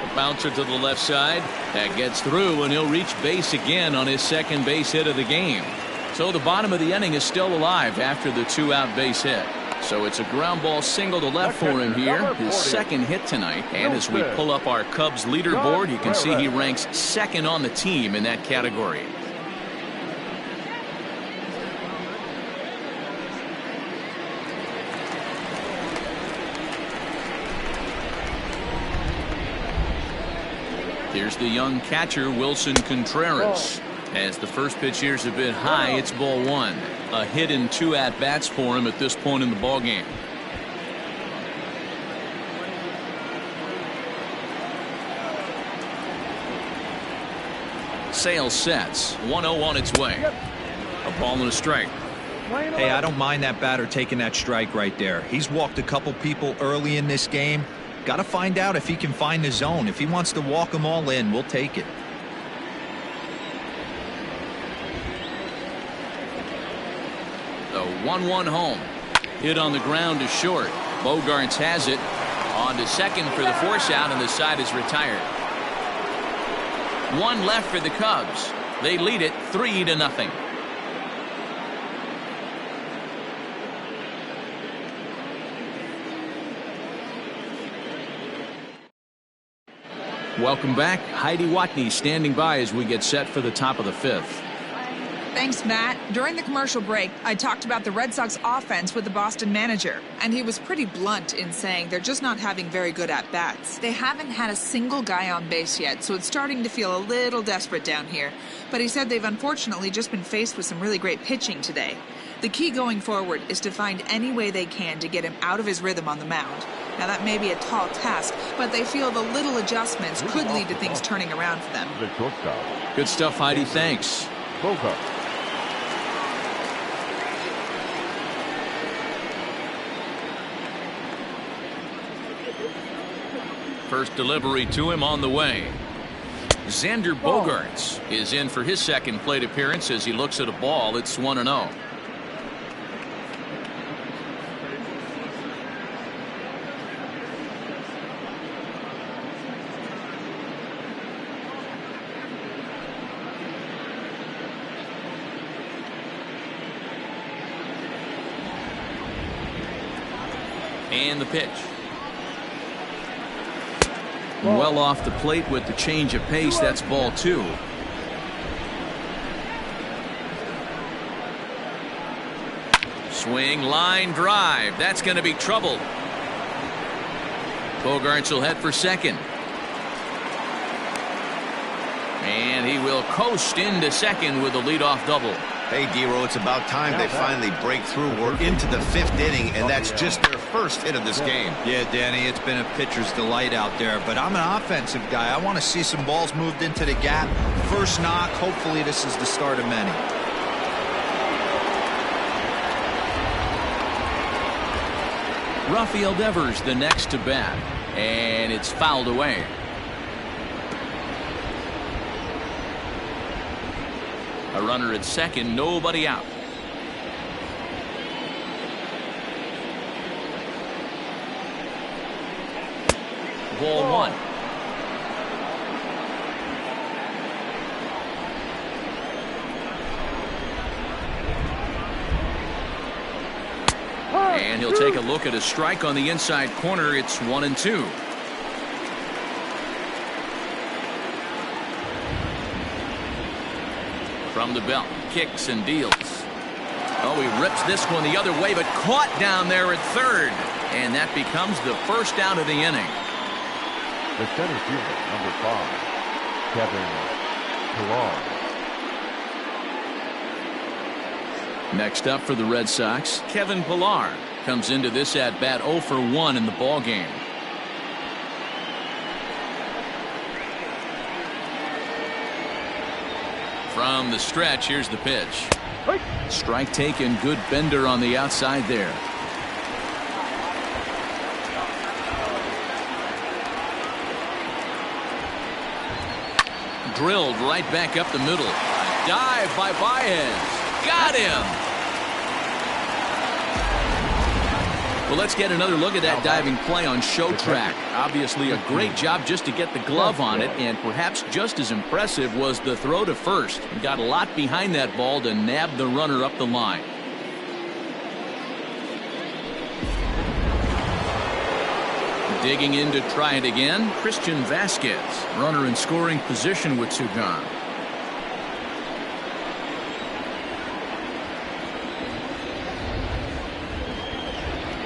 A bouncer to the left side. That gets through, and he'll reach base again on his second base hit of the game. So the bottom of the inning is still alive after the 2-out base hit. So it's a ground ball single to left for him here, his second hit tonight. And as we pull up our Cubs leaderboard, you can see he ranks second on the team in that category. Here's the young catcher, Wilson Contreras. As the first pitch here is a bit high, it's ball 1. A hit in 2 at-bats for him at this point in the ballgame. Sale sets. 1-0 on its way. A ball and a strike. Hey, I don't mind that batter taking that strike right there. He's walked a couple people early in this game. Got to find out if he can find the zone. If he wants to walk them all in, we'll take it. The 1-1 home. Hit on the ground to short. Bogaerts has it. On to second for the force out, and the side is retired. 1 left for the Cubs. They lead it 3-0. Welcome back. Heidi Watney standing by as we get set for the top of the 5th. Thanks, Matt. During the commercial break, I talked about the Red Sox offense with the Boston manager, and he was pretty blunt in saying they're just not having very good at-bats. They haven't had a single guy on base yet, so it's starting to feel a little desperate down here. But he said they've unfortunately just been faced with some really great pitching today. The key going forward is to find any way they can to get him out of his rhythm on the mound. Now, that may be a tall task, but they feel the little adjustments could lead to things turning around for them. The shortstop. Good stuff, Heidi. Thanks. Bogart. First delivery to him on the way. Xander Bogaerts is in for his second plate appearance as he looks at a ball. It's 1-0. And the pitch. Well off the plate with the change of pace. That's ball 2. Swing, line drive. That's going to be trouble. Bogaerts will head for second. And he will coast into second with a leadoff double. Hey, D-Row, it's about time they finally break through. We're into the 5th inning, and that's just their first hit of this game. Yeah, Danny, it's been a pitcher's delight out there, but I'm an offensive guy. I want to see some balls moved into the gap. First knock, hopefully this is the start of many. Rafael Devers the next to bat, and it's fouled away. A runner at second, nobody out. Ball 1. And he'll take a look at a strike on the inside corner. It's 1-2. From the belt, kicks and deals. Oh, he rips this one the other way, but caught down there at third. And that becomes the first out of the inning. The center fielder, number 5, Kevin Pillar. Next up for the Red Sox, Kevin Pillar comes into this at bat 0 for 1 in the ball game. From the stretch, here's the pitch. Strike taken, good bender on the outside there. Drilled right back up the middle. A dive by Baez. Got him. Well, let's get another look at that diving play on Showtrack. Obviously a great job just to get the glove on it, and perhaps just as impressive was the throw to first. He got a lot behind that ball to nab the runner up the line. Digging in to try it again, Christian Vasquez, runner in scoring position with 2 gone.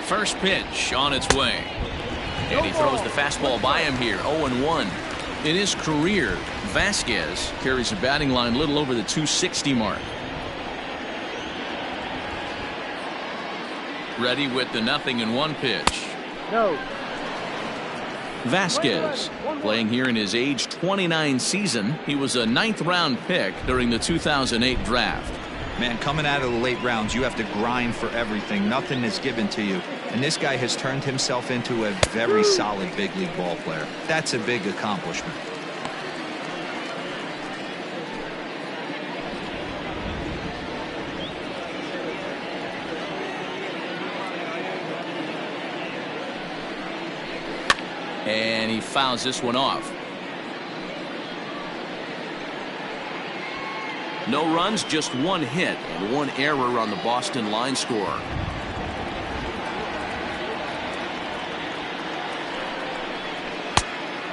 First pitch on its way. And he throws the fastball by him here. 0-1. In his career, Vasquez carries a batting line a little over the 260 mark. Ready with the 0-1 pitch. No. Vasquez playing here in his age 29 season. He was a 9th round pick during the 2008 draft. Man, coming out of the late rounds, you have to grind for everything. Nothing is given to you. And this guy has turned himself into a very solid big league ball player. That's a big accomplishment. And he fouls this one off. No runs, just 1 hit and 1 error on the Boston line score.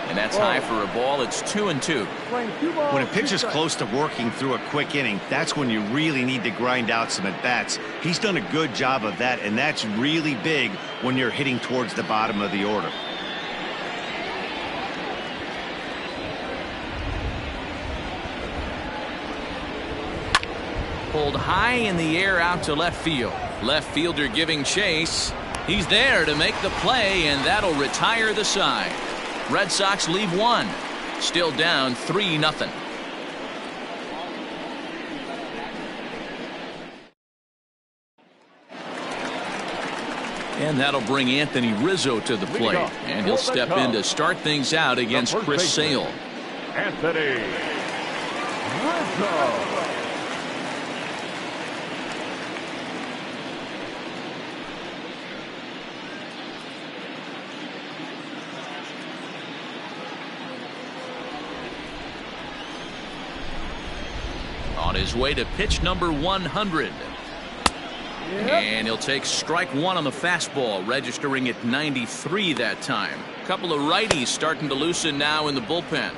And that's high for a ball. It's 2-2. When a pitcher's close to working through a quick inning, that's when you really need to grind out some at-bats. He's done a good job of that, and that's really big when you're hitting towards the bottom of the order. pulled high in the air out to left field. Left fielder giving chase. He's there to make the play, and that'll retire the side. Red Sox leave one. Still down 3-0. And that'll bring Anthony Rizzo to the plate. And he'll step in to start things out against Chris Sale. Anthony Rizzo. On his way to pitch number 100. And he'll take strike one on the fastball, registering at 93 that time. A couple of righties starting to loosen now in the bullpen.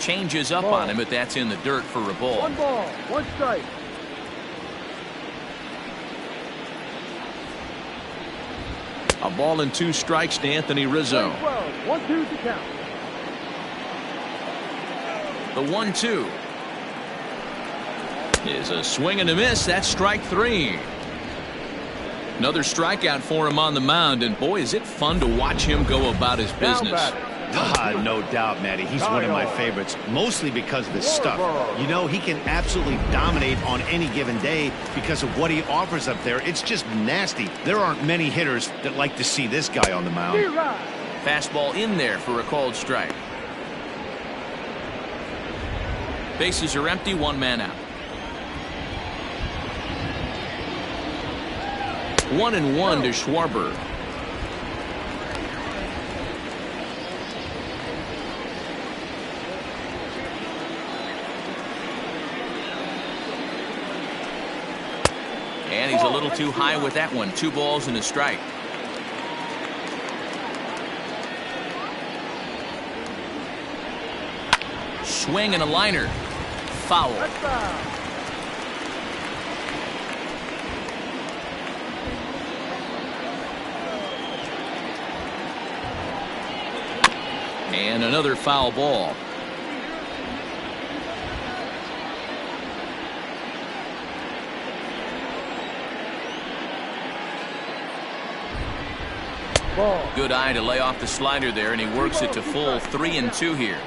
Changes up on him, but that's in the dirt for a ball. 1 ball, 1 strike. A ball and 2 strikes to Anthony Rizzo. 1-2 to count. The 1-2 is a swing and a miss. That's strike 3. Another strikeout for him on the mound, and boy, is it fun to watch him go about his business. No doubt, Matty. He's one of my favorites, mostly because of his stuff. You know, he can absolutely dominate on any given day because of what he offers up there. It's just nasty. There aren't many hitters that like to see this guy on the mound. Fastball in there for a called strike. Bases are empty, 1 man out. 1-1 to Schwarber. And he's a little too high with that one. 2 balls and a strike. Swing and a liner. Foul. And another foul ball. Good eye to lay off the slider there, and he works it to full 3-2 here.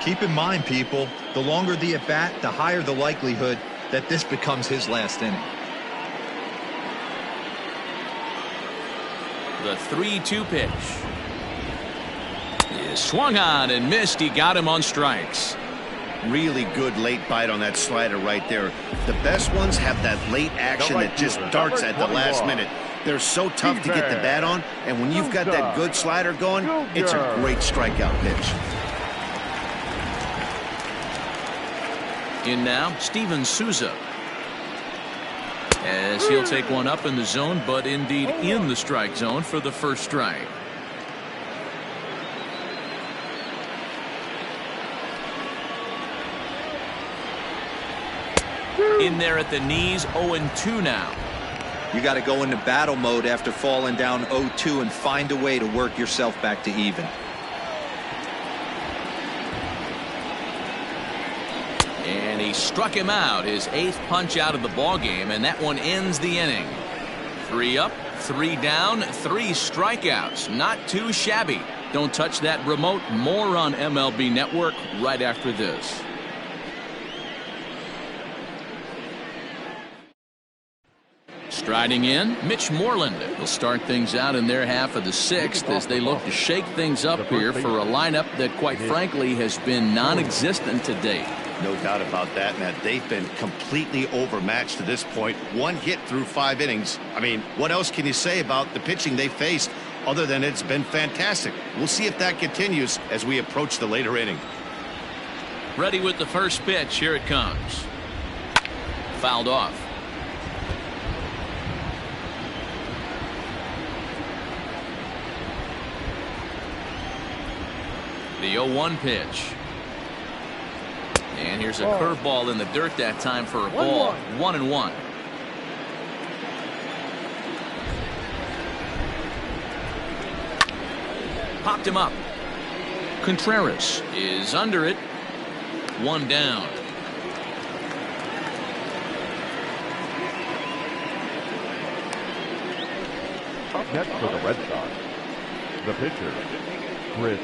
Keep in mind, people, the longer the at-bat, the higher the likelihood that this becomes his last inning. The 3-2 pitch is swung on and missed. He got him on strikes. Really good late bite on that slider right there. The best ones have that late action that just darts at the last minute. They're so tough to get the bat on, and when you've got that good slider going, it's a great strikeout pitch. In now, Steven Souza. As he'll take one up in the zone, but indeed in the strike zone for the first strike. In there at the knees, 0-2 now. You got to go into battle mode after falling down 0-2 and find a way to work yourself back to even. And he struck him out, his 8th punch out of the ball game, and that one ends the inning. 3 up, 3 down, 3 strikeouts. Not too shabby. Don't touch that remote. More on MLB Network right after this. Striding in, Mitch Moreland will start things out in their half of the 6th as they look to shake things up here for a lineup that, quite frankly, has been non-existent to date. No doubt about that, Matt. They've been completely overmatched to this point. 1 hit through 5 innings. I mean, what else can you say about the pitching they faced other than it's been fantastic? We'll see if that continues as we approach the later inning. Ready with the first pitch. Here it comes. Fouled off. The 0-1 pitch. And here's a curveball in the dirt that time for a ball. 1-1. Popped him up. Contreras is under it. One down. Up next for the Red Sox, the pitcher, Chris.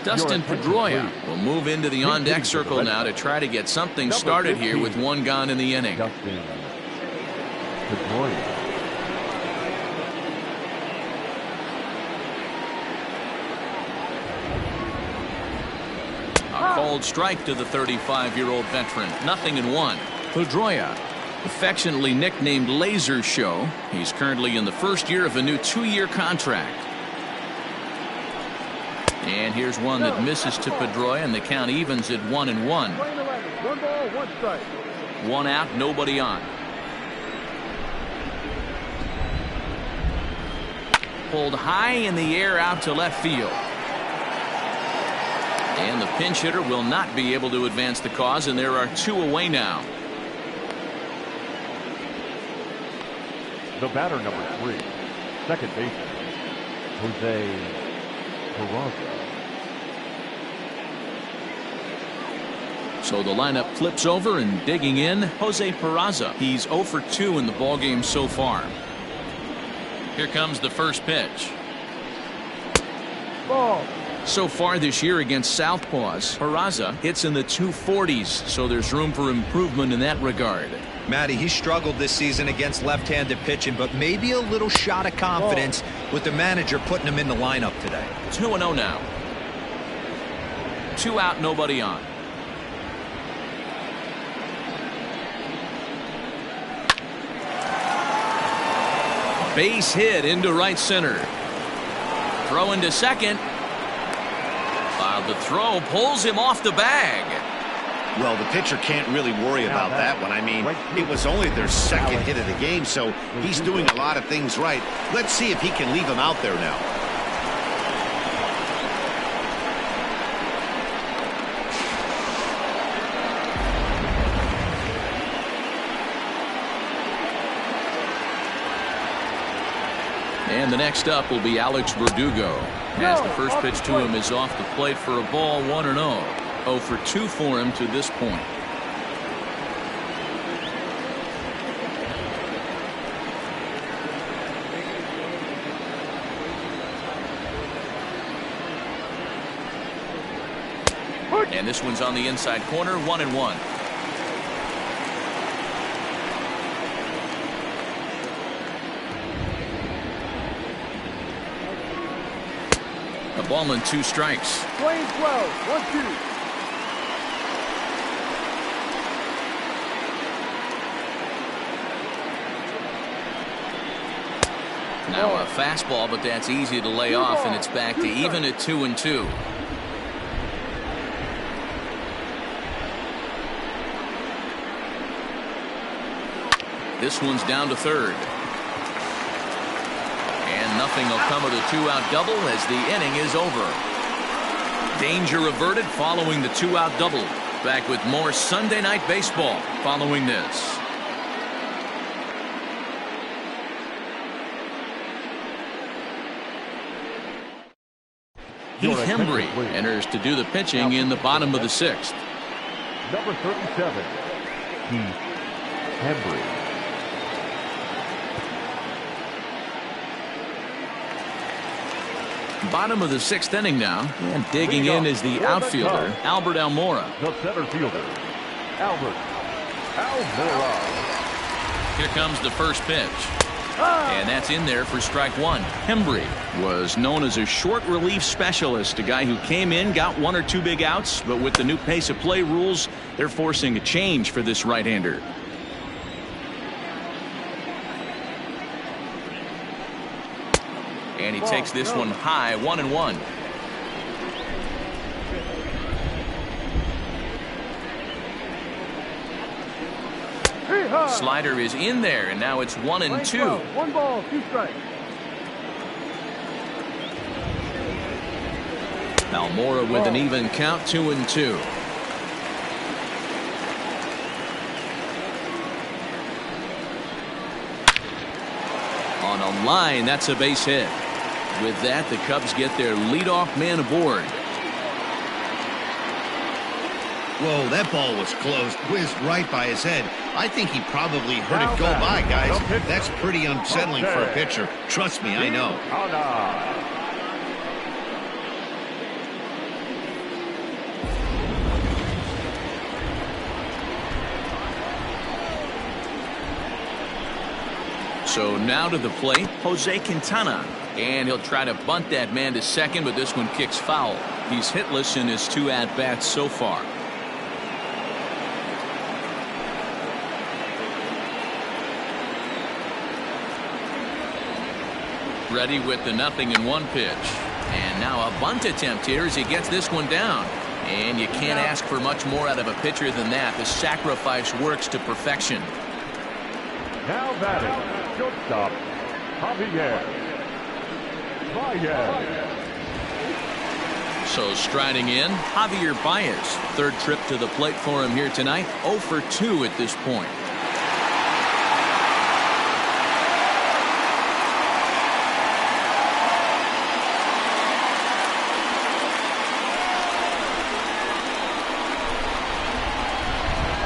Dustin Pedroia will move into the on-deck circle now to try to get something started here with one gone in the inning. Dustin Pedroia. A cold strike to the 35-year-old veteran. 0-1. Pedroia, affectionately nicknamed Laser Show. He's currently in the first year of a new 2-year contract. And here's one that misses to Pedroia, and the count evens at 1-1. Playing 11. 1 ball, 1 strike. 1 out, nobody on. Pulled high in the air out to left field. And the pinch hitter will not be able to advance the cause, and there are 2 away now. The batter, number 3, second baseman, Jose Peraza. So the lineup flips over, and digging in, Jose Peraza. He's 0 for 2 in the ballgame so far. Here comes the first pitch. Ball. So far this year against Southpaws, Peraza hits in the 240s, so there's room for improvement in that regard. Matty, he struggled this season against left-handed pitching, but maybe a little shot of confidence with the manager putting him in the lineup today. 2-0 now. 2 out, nobody on. Base hit into right center. Throw into second. The throw pulls him off the bag. Well, the pitcher can't really worry about that one. I mean, it was only their second hit of the game, so he's doing a lot of things right. Let's see if he can leave him out there now. And the next up will be Alex Verdugo. As the first pitch to him is off the plate for a ball, 1-0. 0 for 2 for him to this point. And this one's on the inside corner, 1-1. A ball and 2 strikes. Playing 12. 1-2. Now a fastball, but that's easy to lay off, and it's back to even at 2-2. This one's down to third. And nothing will come of the 2-out double as the inning is over. Danger averted following the 2-out double. Back with more Sunday Night Baseball following this. Heath Hembree enters to do the pitching in the bottom of the 6th. Number 37, Heath Hembree. Bottom of the 6th inning now, and digging in is the outfielder, Albert Almora. The center fielder, Albert Almora. Here comes the first pitch. And that's in there for strike 1. Hembree was known as a short relief specialist, a guy who came in, got 1 or 2 big outs, but with the new pace of play rules, they're forcing a change for this right-hander. And he takes this one high, 1-1. Slider is in there, and now it's 1-2. 1 ball, 2 strikes. Almora with an even count, 2-2. On a line, that's a base hit. With that, the Cubs get their leadoff man aboard. Whoa, that ball was close. Whizzed right by his head. I think he probably heard it go by, guys. That's pretty unsettling for a pitcher. Trust me, I know. So now to the plate, Jose Quintana. And he'll try to bunt that man to second, but this one kicks foul. He's hitless in his 2 at-bats so far. Ready with the 0-1 pitch. And now a bunt attempt here as he gets this one down. And you can't ask for much more out of a pitcher than that. The sacrifice works to perfection. Now batting, shortstop, Javier Baez. So striding in, Javier Baez. Third trip to the plate for him here tonight. 0 for 2 at this point.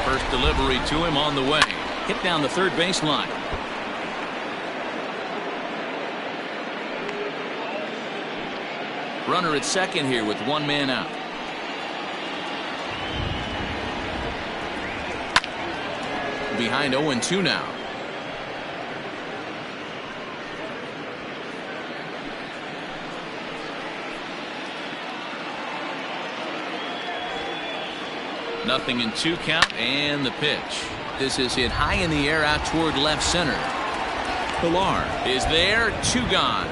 First delivery to him on the way. Hit down the third baseline. Runner at second here with 1 man out. Behind 0-2 now. Nothing in 2 count, and the pitch. This is hit high in the air out toward left center. Pilar is there, 2 gone.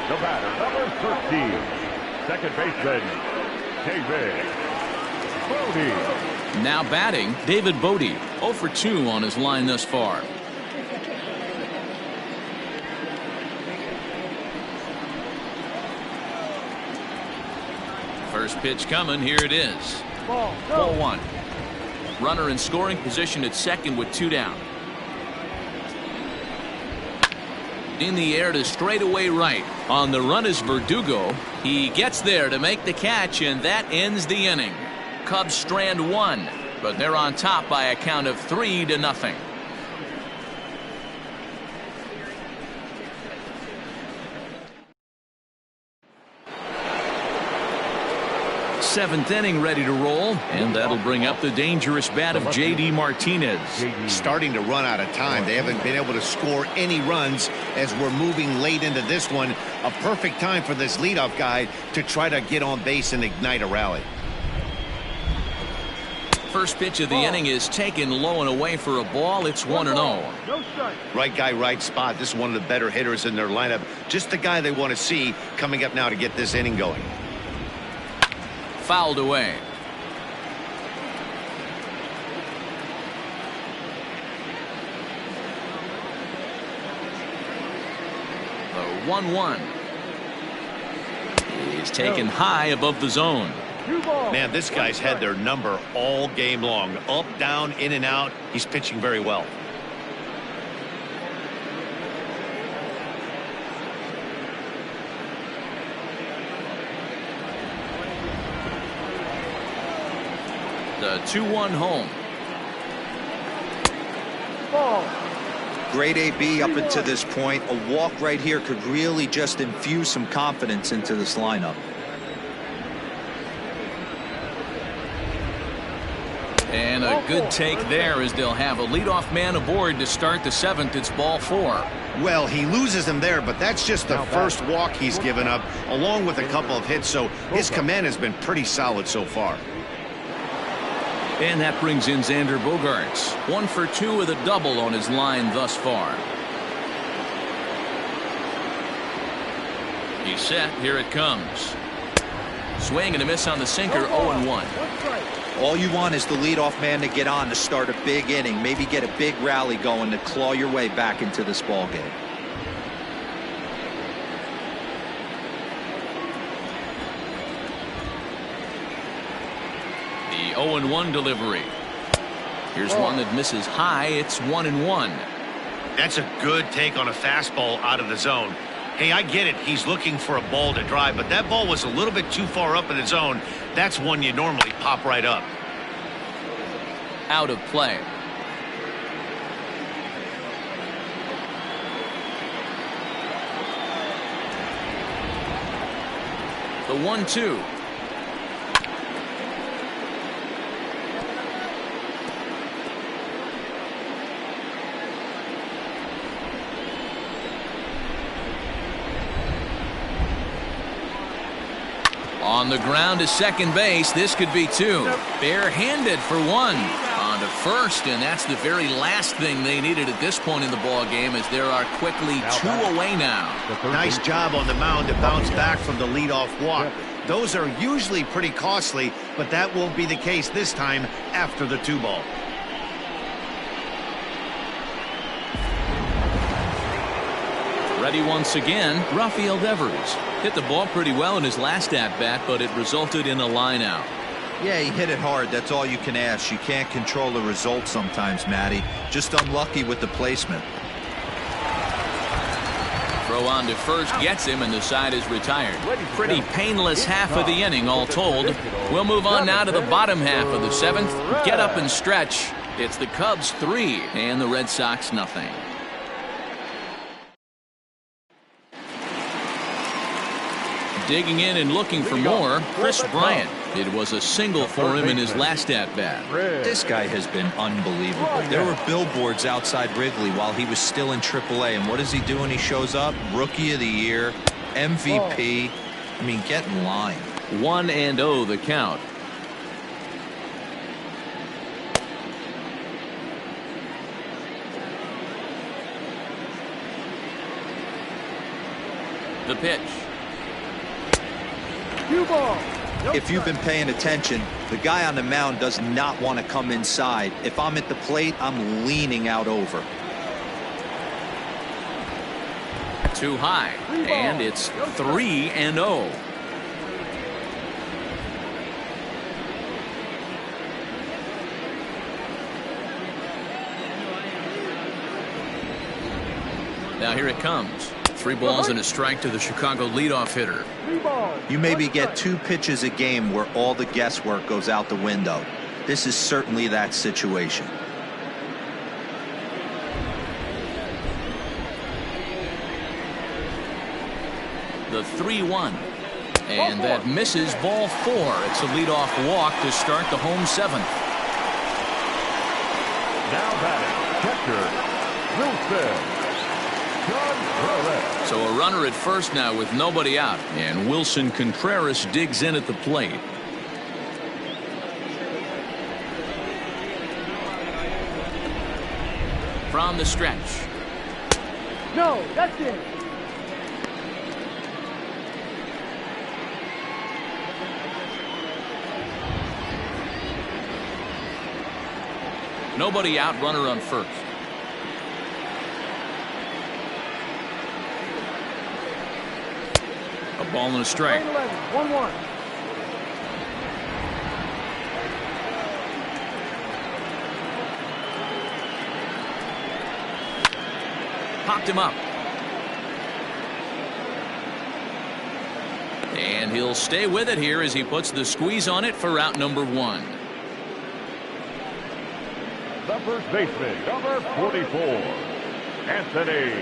The batter, number 13, second baseman, David Bote. Now batting, David Bote. 0 for 2 on his line thus far. First pitch coming. Here it is. Ball 1. Runner in scoring position at second with 2 down. In the air to straightaway right. On the run is Verdugo. He gets there to make the catch, and that ends the inning. Cubs strand 1, but they're on top by a count of 3-0. Seventh inning ready to roll, and that'll bring up the dangerous bat of J.D. Martinez. Starting to run out of time. They haven't been able to score any runs as we're moving late into this one. A perfect time for this leadoff guy to try to get on base and ignite a rally. First pitch of the inning is taken low and away for a ball. It's 1-0. No strike. Right guy, right spot. This is one of the better hitters in their lineup. Just the guy they want to see coming up now to get this inning going. Fouled away. The 1-1 is taken high above the zone. Man, this guy's had their number all game long. Up, down, in and out. He's pitching very well. The 2-1 home. Great AB up until this point. A walk right here could really just infuse some confidence into this lineup. And a good take there as they'll have a leadoff man aboard to start the 7th. It's ball 4. Well, he loses him there, but that's just the first walk he's given up, along with a couple of hits, so his command has been pretty solid so far. And that brings in Xander Bogaerts. 1 for 2 with a double on his line thus far. He's set. Here it comes. Swing and a miss on the sinker. 0-1. All you want is the leadoff man to get on to start a big inning. Maybe get a big rally going to claw your way back into this ball game. The 0-1 delivery. Here's one that misses high. It's 1-1. That's a good take on a fastball out of the zone. Hey, I get it. He's looking for a ball to drive, but that ball was a little bit too far up in the zone. That's one you normally pop right up. Out of play. The 1-2. On the ground to second base. This could be two. Barehanded for one. On to first, and that's the very last thing they needed at this point in the ball game, as there are quickly two away now. Nice job on the mound to bounce back from the leadoff walk. Those are usually pretty costly, but that won't be the case this time after the 2-ball. Ready once again, Rafael Devers. Hit the ball pretty well in his last at-bat, but it resulted in a line out. Yeah, he hit it hard. That's all you can ask. You can't control the result sometimes, Matty. Just unlucky with the placement. Throw on to first gets him, and the side is retired. Pretty painless half of the inning, all told. We'll move on now to the bottom half of the 7th. Get up and stretch. It's the Cubs 3 and the Red Sox nothing. Digging in and looking for more, Chris Bryant. It was a single for him in his last at-bat. This guy has been unbelievable. There were billboards outside Wrigley while he was still in AAA, and what does he do when he shows up? Rookie of the Year, MVP. I mean, get in line. 1-0 the count. The pitch. If you've been paying attention, the guy on the mound does not want to come inside. If I'm at the plate, I'm leaning out over. Too high, and it's 3-0. Now here it comes. 3 balls and a strike to the Chicago leadoff hitter. You maybe get 2 pitches a game where all the guesswork goes out the window. This is certainly that situation. The 3-1. And that misses ball 4. It's a leadoff walk to start the home 7th. Now batting, catcher, Wilson. So a runner at first now with nobody out, and Wilson Contreras digs in at the plate. From the stretch. No, that's it. Nobody out, runner on first. A ball and a strike. 1-1. Popped him up. And he'll stay with it here as he puts the squeeze on it for out number 1. The first baseman, number 44, Anthony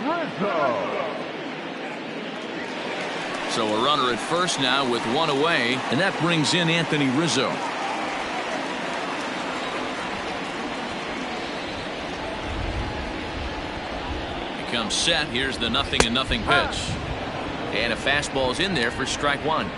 Rizzo. So a runner at first now with 1 away, and that brings in Anthony Rizzo. He comes set. Here's the 0-0 pitch. And a fastball's in there for strike 1.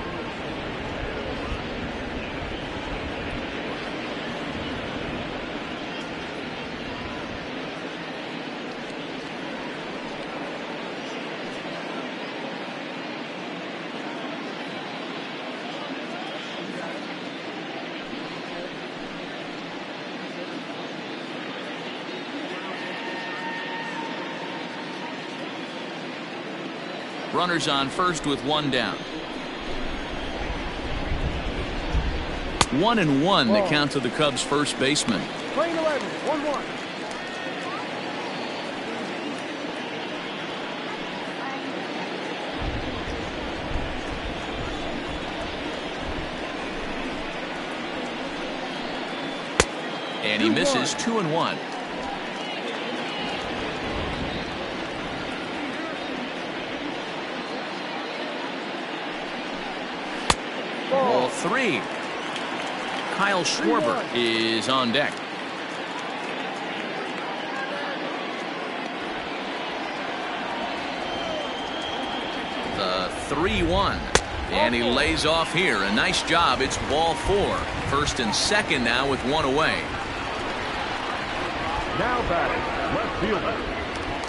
Runners on first with 1 down. 1-1 the count to the Cubs first baseman. Playing 11, 1-1. And he misses 2-1. Ball 3. Kyle Schwarber is on deck. The 3-1. And he lays off here. A nice job. It's ball 4. First and second now with one away. Now batting, left fielder,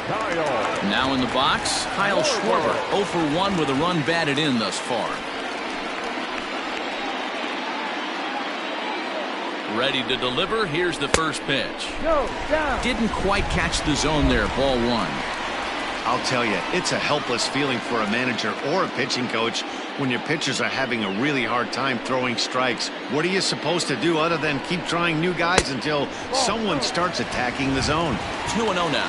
Kyle. Now in the box, Kyle Schwarber. 0 for 1 with a run batted in thus far. Ready to deliver. Here's the first pitch. No, down. Didn't quite catch the zone there. Ball 1. I'll tell you, it's a helpless feeling for a manager or a pitching coach when your pitchers are having a really hard time throwing strikes. What are you supposed to do other than keep trying new guys until someone starts attacking the zone? 2-0 now.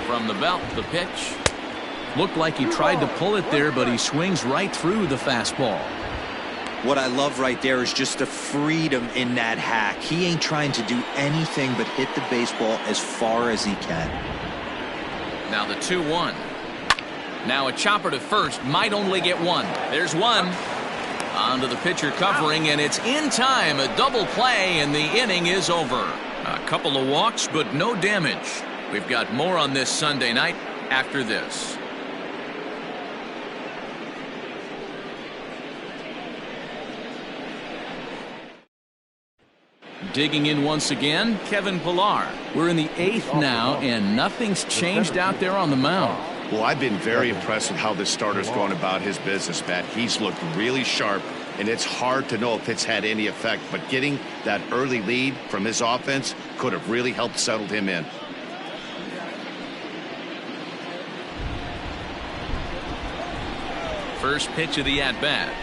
From the belt, the pitch. Looked like he tried to pull it there, but he swings right through the fastball. What I love right there is just the freedom in that hack. He ain't trying to do anything but hit the baseball as far as he can. Now the 2-1. Now a chopper to first. Might only get one. There's one. On to the pitcher covering, and it's in time. A double play, and the inning is over. A couple of walks, but no damage. We've got more on this Sunday night after this. Digging in once again, Kevin Pillar. We're in the 8th now, and nothing's changed out there on the mound. Well, I've been very impressed with how this starter's going about his business, Matt. He's looked really sharp, and it's hard to know if it's had any effect, but getting that early lead from his offense could have really helped settle him in. First pitch of the at-bat.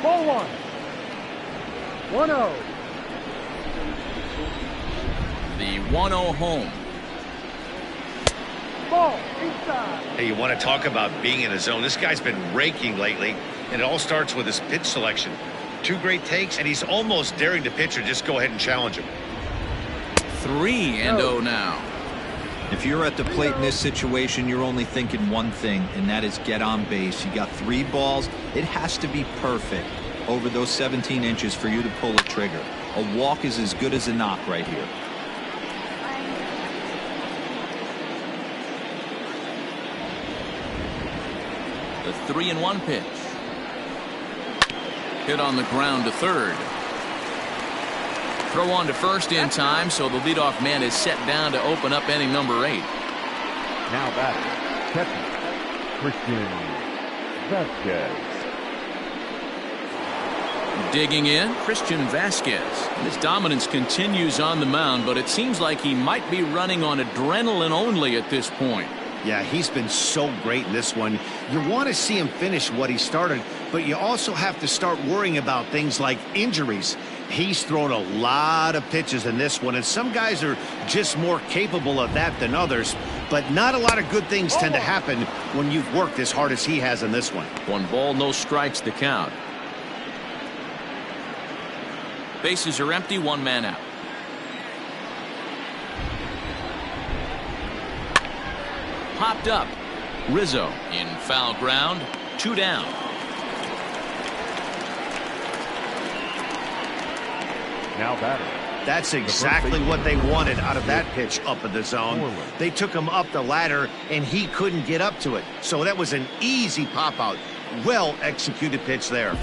Ball 1. 1-0. The 1-0 home. Ball inside. Hey, you want to talk about being in a zone? This guy's been raking lately, and it all starts with his pitch selection. 2 great takes, and he's almost daring the pitcher just go ahead and challenge him. 3-0 now. If you're at the plate in this situation, you're only thinking one thing, and that is get on base. You got 3 balls. It has to be perfect over those 17 inches for you to pull a trigger. A walk is as good as a knock right here. The 3-1 pitch. Hit on the ground to third. Throw on to first in time, so the leadoff man is set down to open up inning number 8. Now batting, catcher, Christian Vasquez. Digging in, Christian Vasquez. His dominance continues on the mound, but it seems like he might be running on adrenaline only at this point. Yeah, he's been so great in this one. You want to see him finish what he started, but you also have to start worrying about things like injuries. He's thrown a lot of pitches in this one, and some guys are just more capable of that than others, but not a lot of good things tend to happen when you've worked as hard as he has in this one. 1 ball, no strikes the count. Bases are empty, 1 man out. Popped up. Rizzo in foul ground. 2 down. Now batting. That's exactly what they wanted out of that pitch up in the zone. They took him up the ladder, and he couldn't get up to it. So that was an easy pop-out. Well-executed pitch there.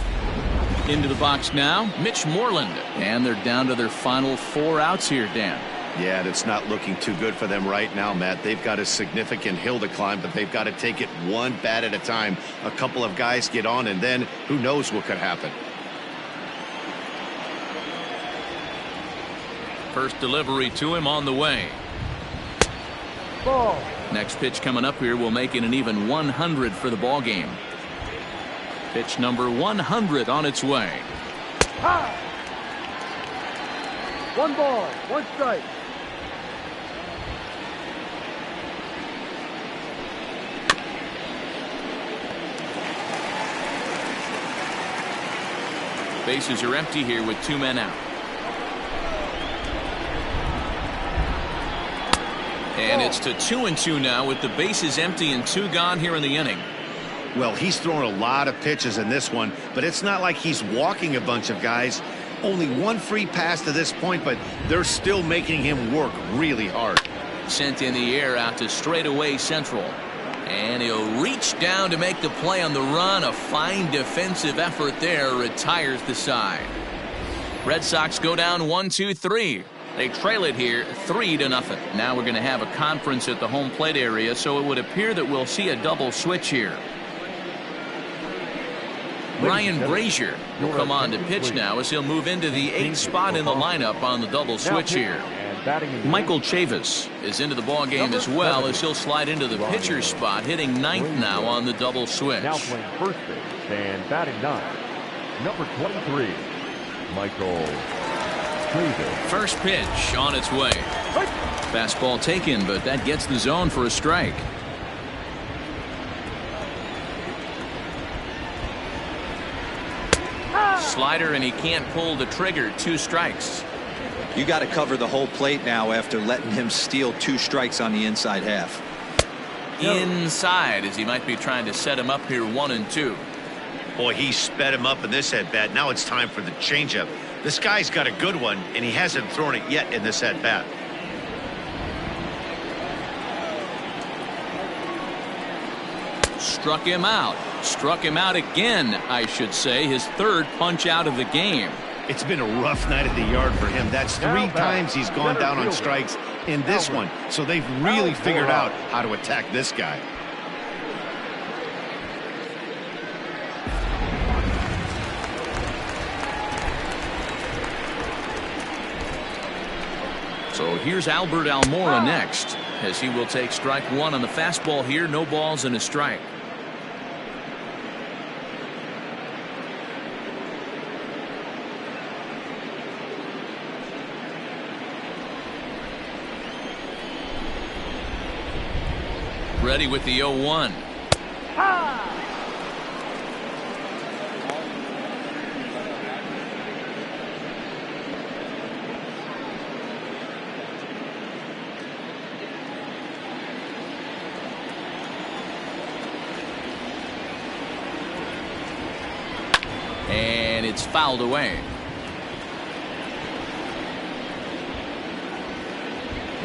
Into the box now, Mitch Moreland. And they're down to their final 4 outs here, Dan. Yeah, and it's not looking too good for them right now, Matt. They've got a significant hill to climb, but they've got to take it one bat at a time. A couple of guys get on, and then who knows what could happen. First delivery to him on the way. Ball. Next pitch coming up here will make it an even 100 for the ball game. Pitch number 100 on its way. High. 1 ball, 1 strike. Bases are empty here with 2 men out. And it's to 2-2 now with the bases empty and 2 gone here in the inning. Well, he's thrown a lot of pitches in this one, but it's not like he's walking a bunch of guys. Only 1 free pass to this point, but they're still making him work really hard. Sent in the air out to straightaway central. And he'll reach down to make the play on the run. A fine defensive effort there. Retires the side. Red Sox go down 1-2-3. They trail it here 3-0. Now we're going to have a conference at the home plate area, so it would appear that we'll see a double switch here. Ryan Brazier will come on to pitch now as he'll move into the 8th spot in the lineup on the double switch here. Michael Chavis is into the ball game as well as he'll slide into the pitcher's spot, hitting 9th now on the double switch. Now playing first base and batting 9th, number 23, Michael Chavis. First pitch on its way. Fastball taken, but that gets the zone for a strike. Slider, and he can't pull the trigger. 2 strikes. You got to cover the whole plate now after letting him steal 2 strikes on the inside half. Inside, as he might be trying to set him up here 1-2. Boy, he sped him up in this at-bat. Now it's time for the changeup. This guy's got a good one, and he hasn't thrown it yet in this at-bat. Struck him out. Struck him out again, I should say. His 3rd punch out of the game. It's been a rough night at the yard for him. That's 3 times he's gone down on strikes in this one. So they've really figured out how to attack this guy. So here's Albert Almora next, as he will take strike 1 on the fastball here. No balls and a strike. Ready with the 0-1. And it's fouled away.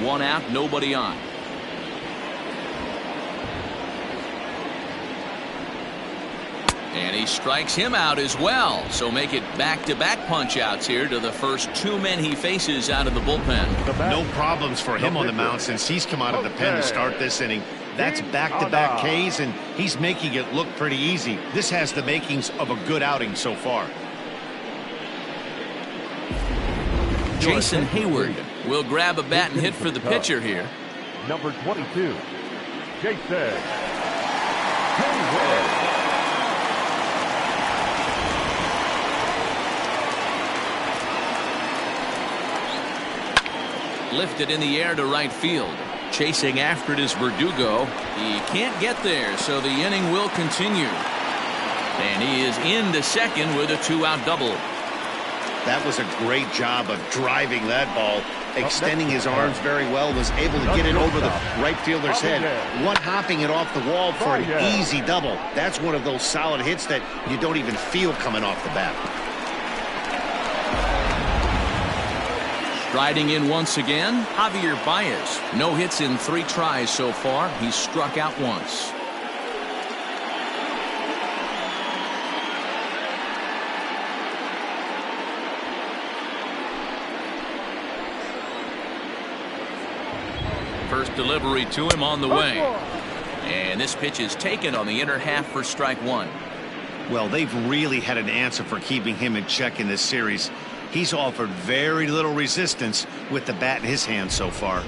1 out, nobody on. And he strikes him out as well. So make it back-to-back punch-outs here to the first 2 men he faces out of the bullpen. No problems for him on the mound since he's come out of the pen to start this inning. That's back-to-back Ks, and he's making it look pretty easy. This has the makings of a good outing so far. Jason Hayward will grab a bat and hit for the pitcher here. Number 22, Jason Hayward. Lifted in the air to right field. Chasing after it is Verdugo. He can't get there, so the inning will continue. And he is into second with a 2-out double. That was a great job of driving that ball, extending his arms very well, was able to get it over the right fielder's head, one-hopping it off the wall for an easy double. That's one of those solid hits that you don't even feel coming off the bat. Striding in once again, Javier Baez. No hits in 3 tries so far. He's struck out once. First delivery to him on the way. And this pitch is taken on the inner half for strike 1. Well, they've really had an answer for keeping him in check in this series. He's offered very little resistance with the bat in his hand so far.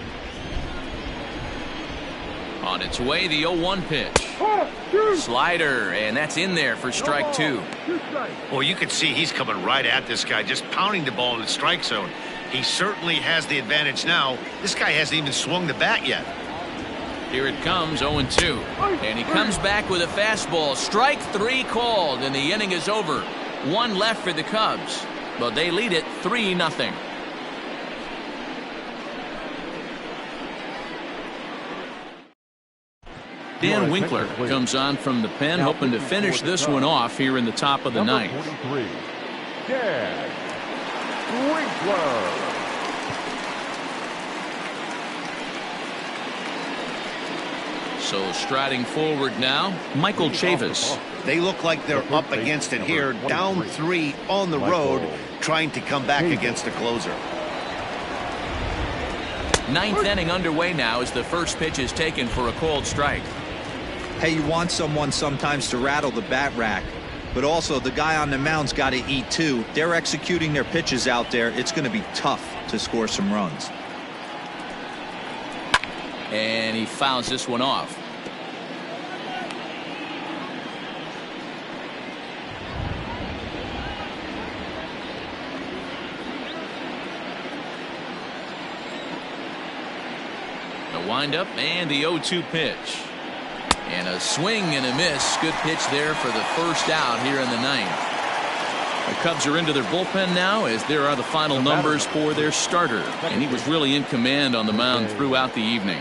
On its way, the 0-1 pitch. Slider, and that's in there for strike 2. Well, you can see he's coming right at this guy, just pounding the ball in the strike zone. He certainly has the advantage now. This guy hasn't even swung the bat yet. Here it comes, 0-2. And he comes back with a fastball. Strike 3 called, and the inning is over. 1 left for the Cubs, but they lead it 3-0. Dan Winkler comes on from the pen, hoping to finish this one off here in the top of the ninth. 23, Dan Winkler. So striding forward now, Michael Chavis. They look like they're up against it here, down 3 on the road, trying to come back against the closer. Ninth inning underway now as the first pitch is taken for a called strike. Hey, you want someone sometimes to rattle the bat rack, but also the guy on the mound's got to eat too. They're executing their pitches out there. It's going to be tough to score some runs. And he fouls this one off. The windup and the 0-2 pitch. And a swing and a miss. Good pitch there for the first out here in the ninth. The Cubs are into their bullpen now as there are the final numbers for their starter. And he was really in command on the mound throughout the evening.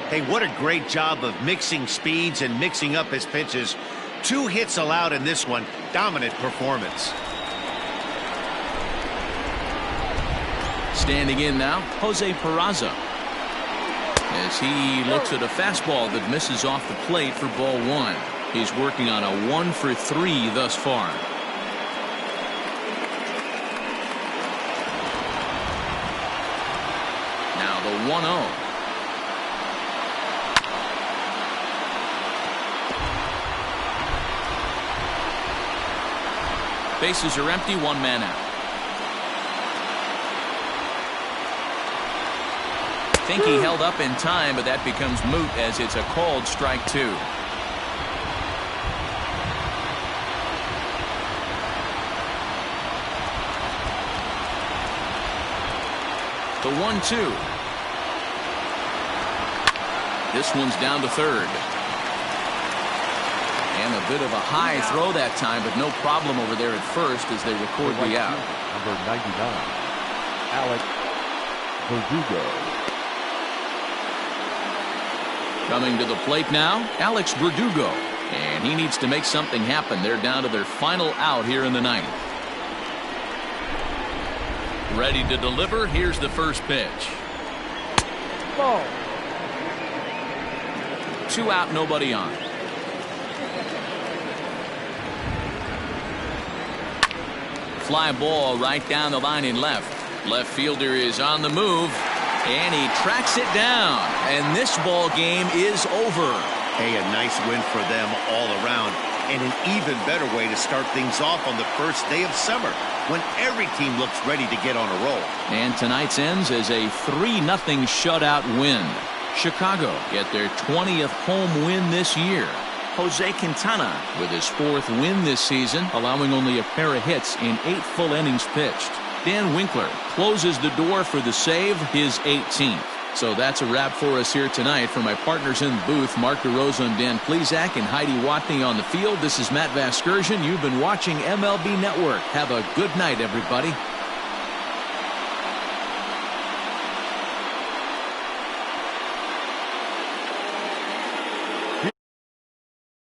Hey, what a great job of mixing speeds and mixing up his pitches. 2 hits allowed in this one. Dominant performance. Standing in now, Jose Peraza. As he looks at a fastball that misses off the plate for ball 1. He's working on a 1 for 3 thus far. Now the 1-0. Bases are empty, 1 man out. I think he held up in time, but that becomes moot as it's a called strike 2. The 1-2. This one's down to third. And a bit of a high throw that time, but no problem over there at first as they record the out. Number 99, Alex Verdugo. Coming to the plate now, Alex Verdugo. And he needs to make something happen. They're down to their final out here in the ninth. Ready to deliver. Here's the first pitch. Ball. 2 out, nobody on. Fly ball right down the line in left. Left fielder is on the move. And he tracks it down. And this ball game is over. Hey, a nice win for them all around. And an even better way to start things off on the first day of summer, when every team looks ready to get on a roll. And tonight's ends as a 3-0 shutout win. Chicago get their 20th home win this year. Jose Quintana with his 4th win this season, allowing only a pair of hits in 8 full innings pitched. Dan Winkler closes the door for the save, his 18th. So that's a wrap for us here tonight. For my partners in the booth, Mark DeRosa and Dan Plesac and Heidi Watney on the field, this is Matt Vasgersian. You've been watching MLB Network. Have a good night, everybody.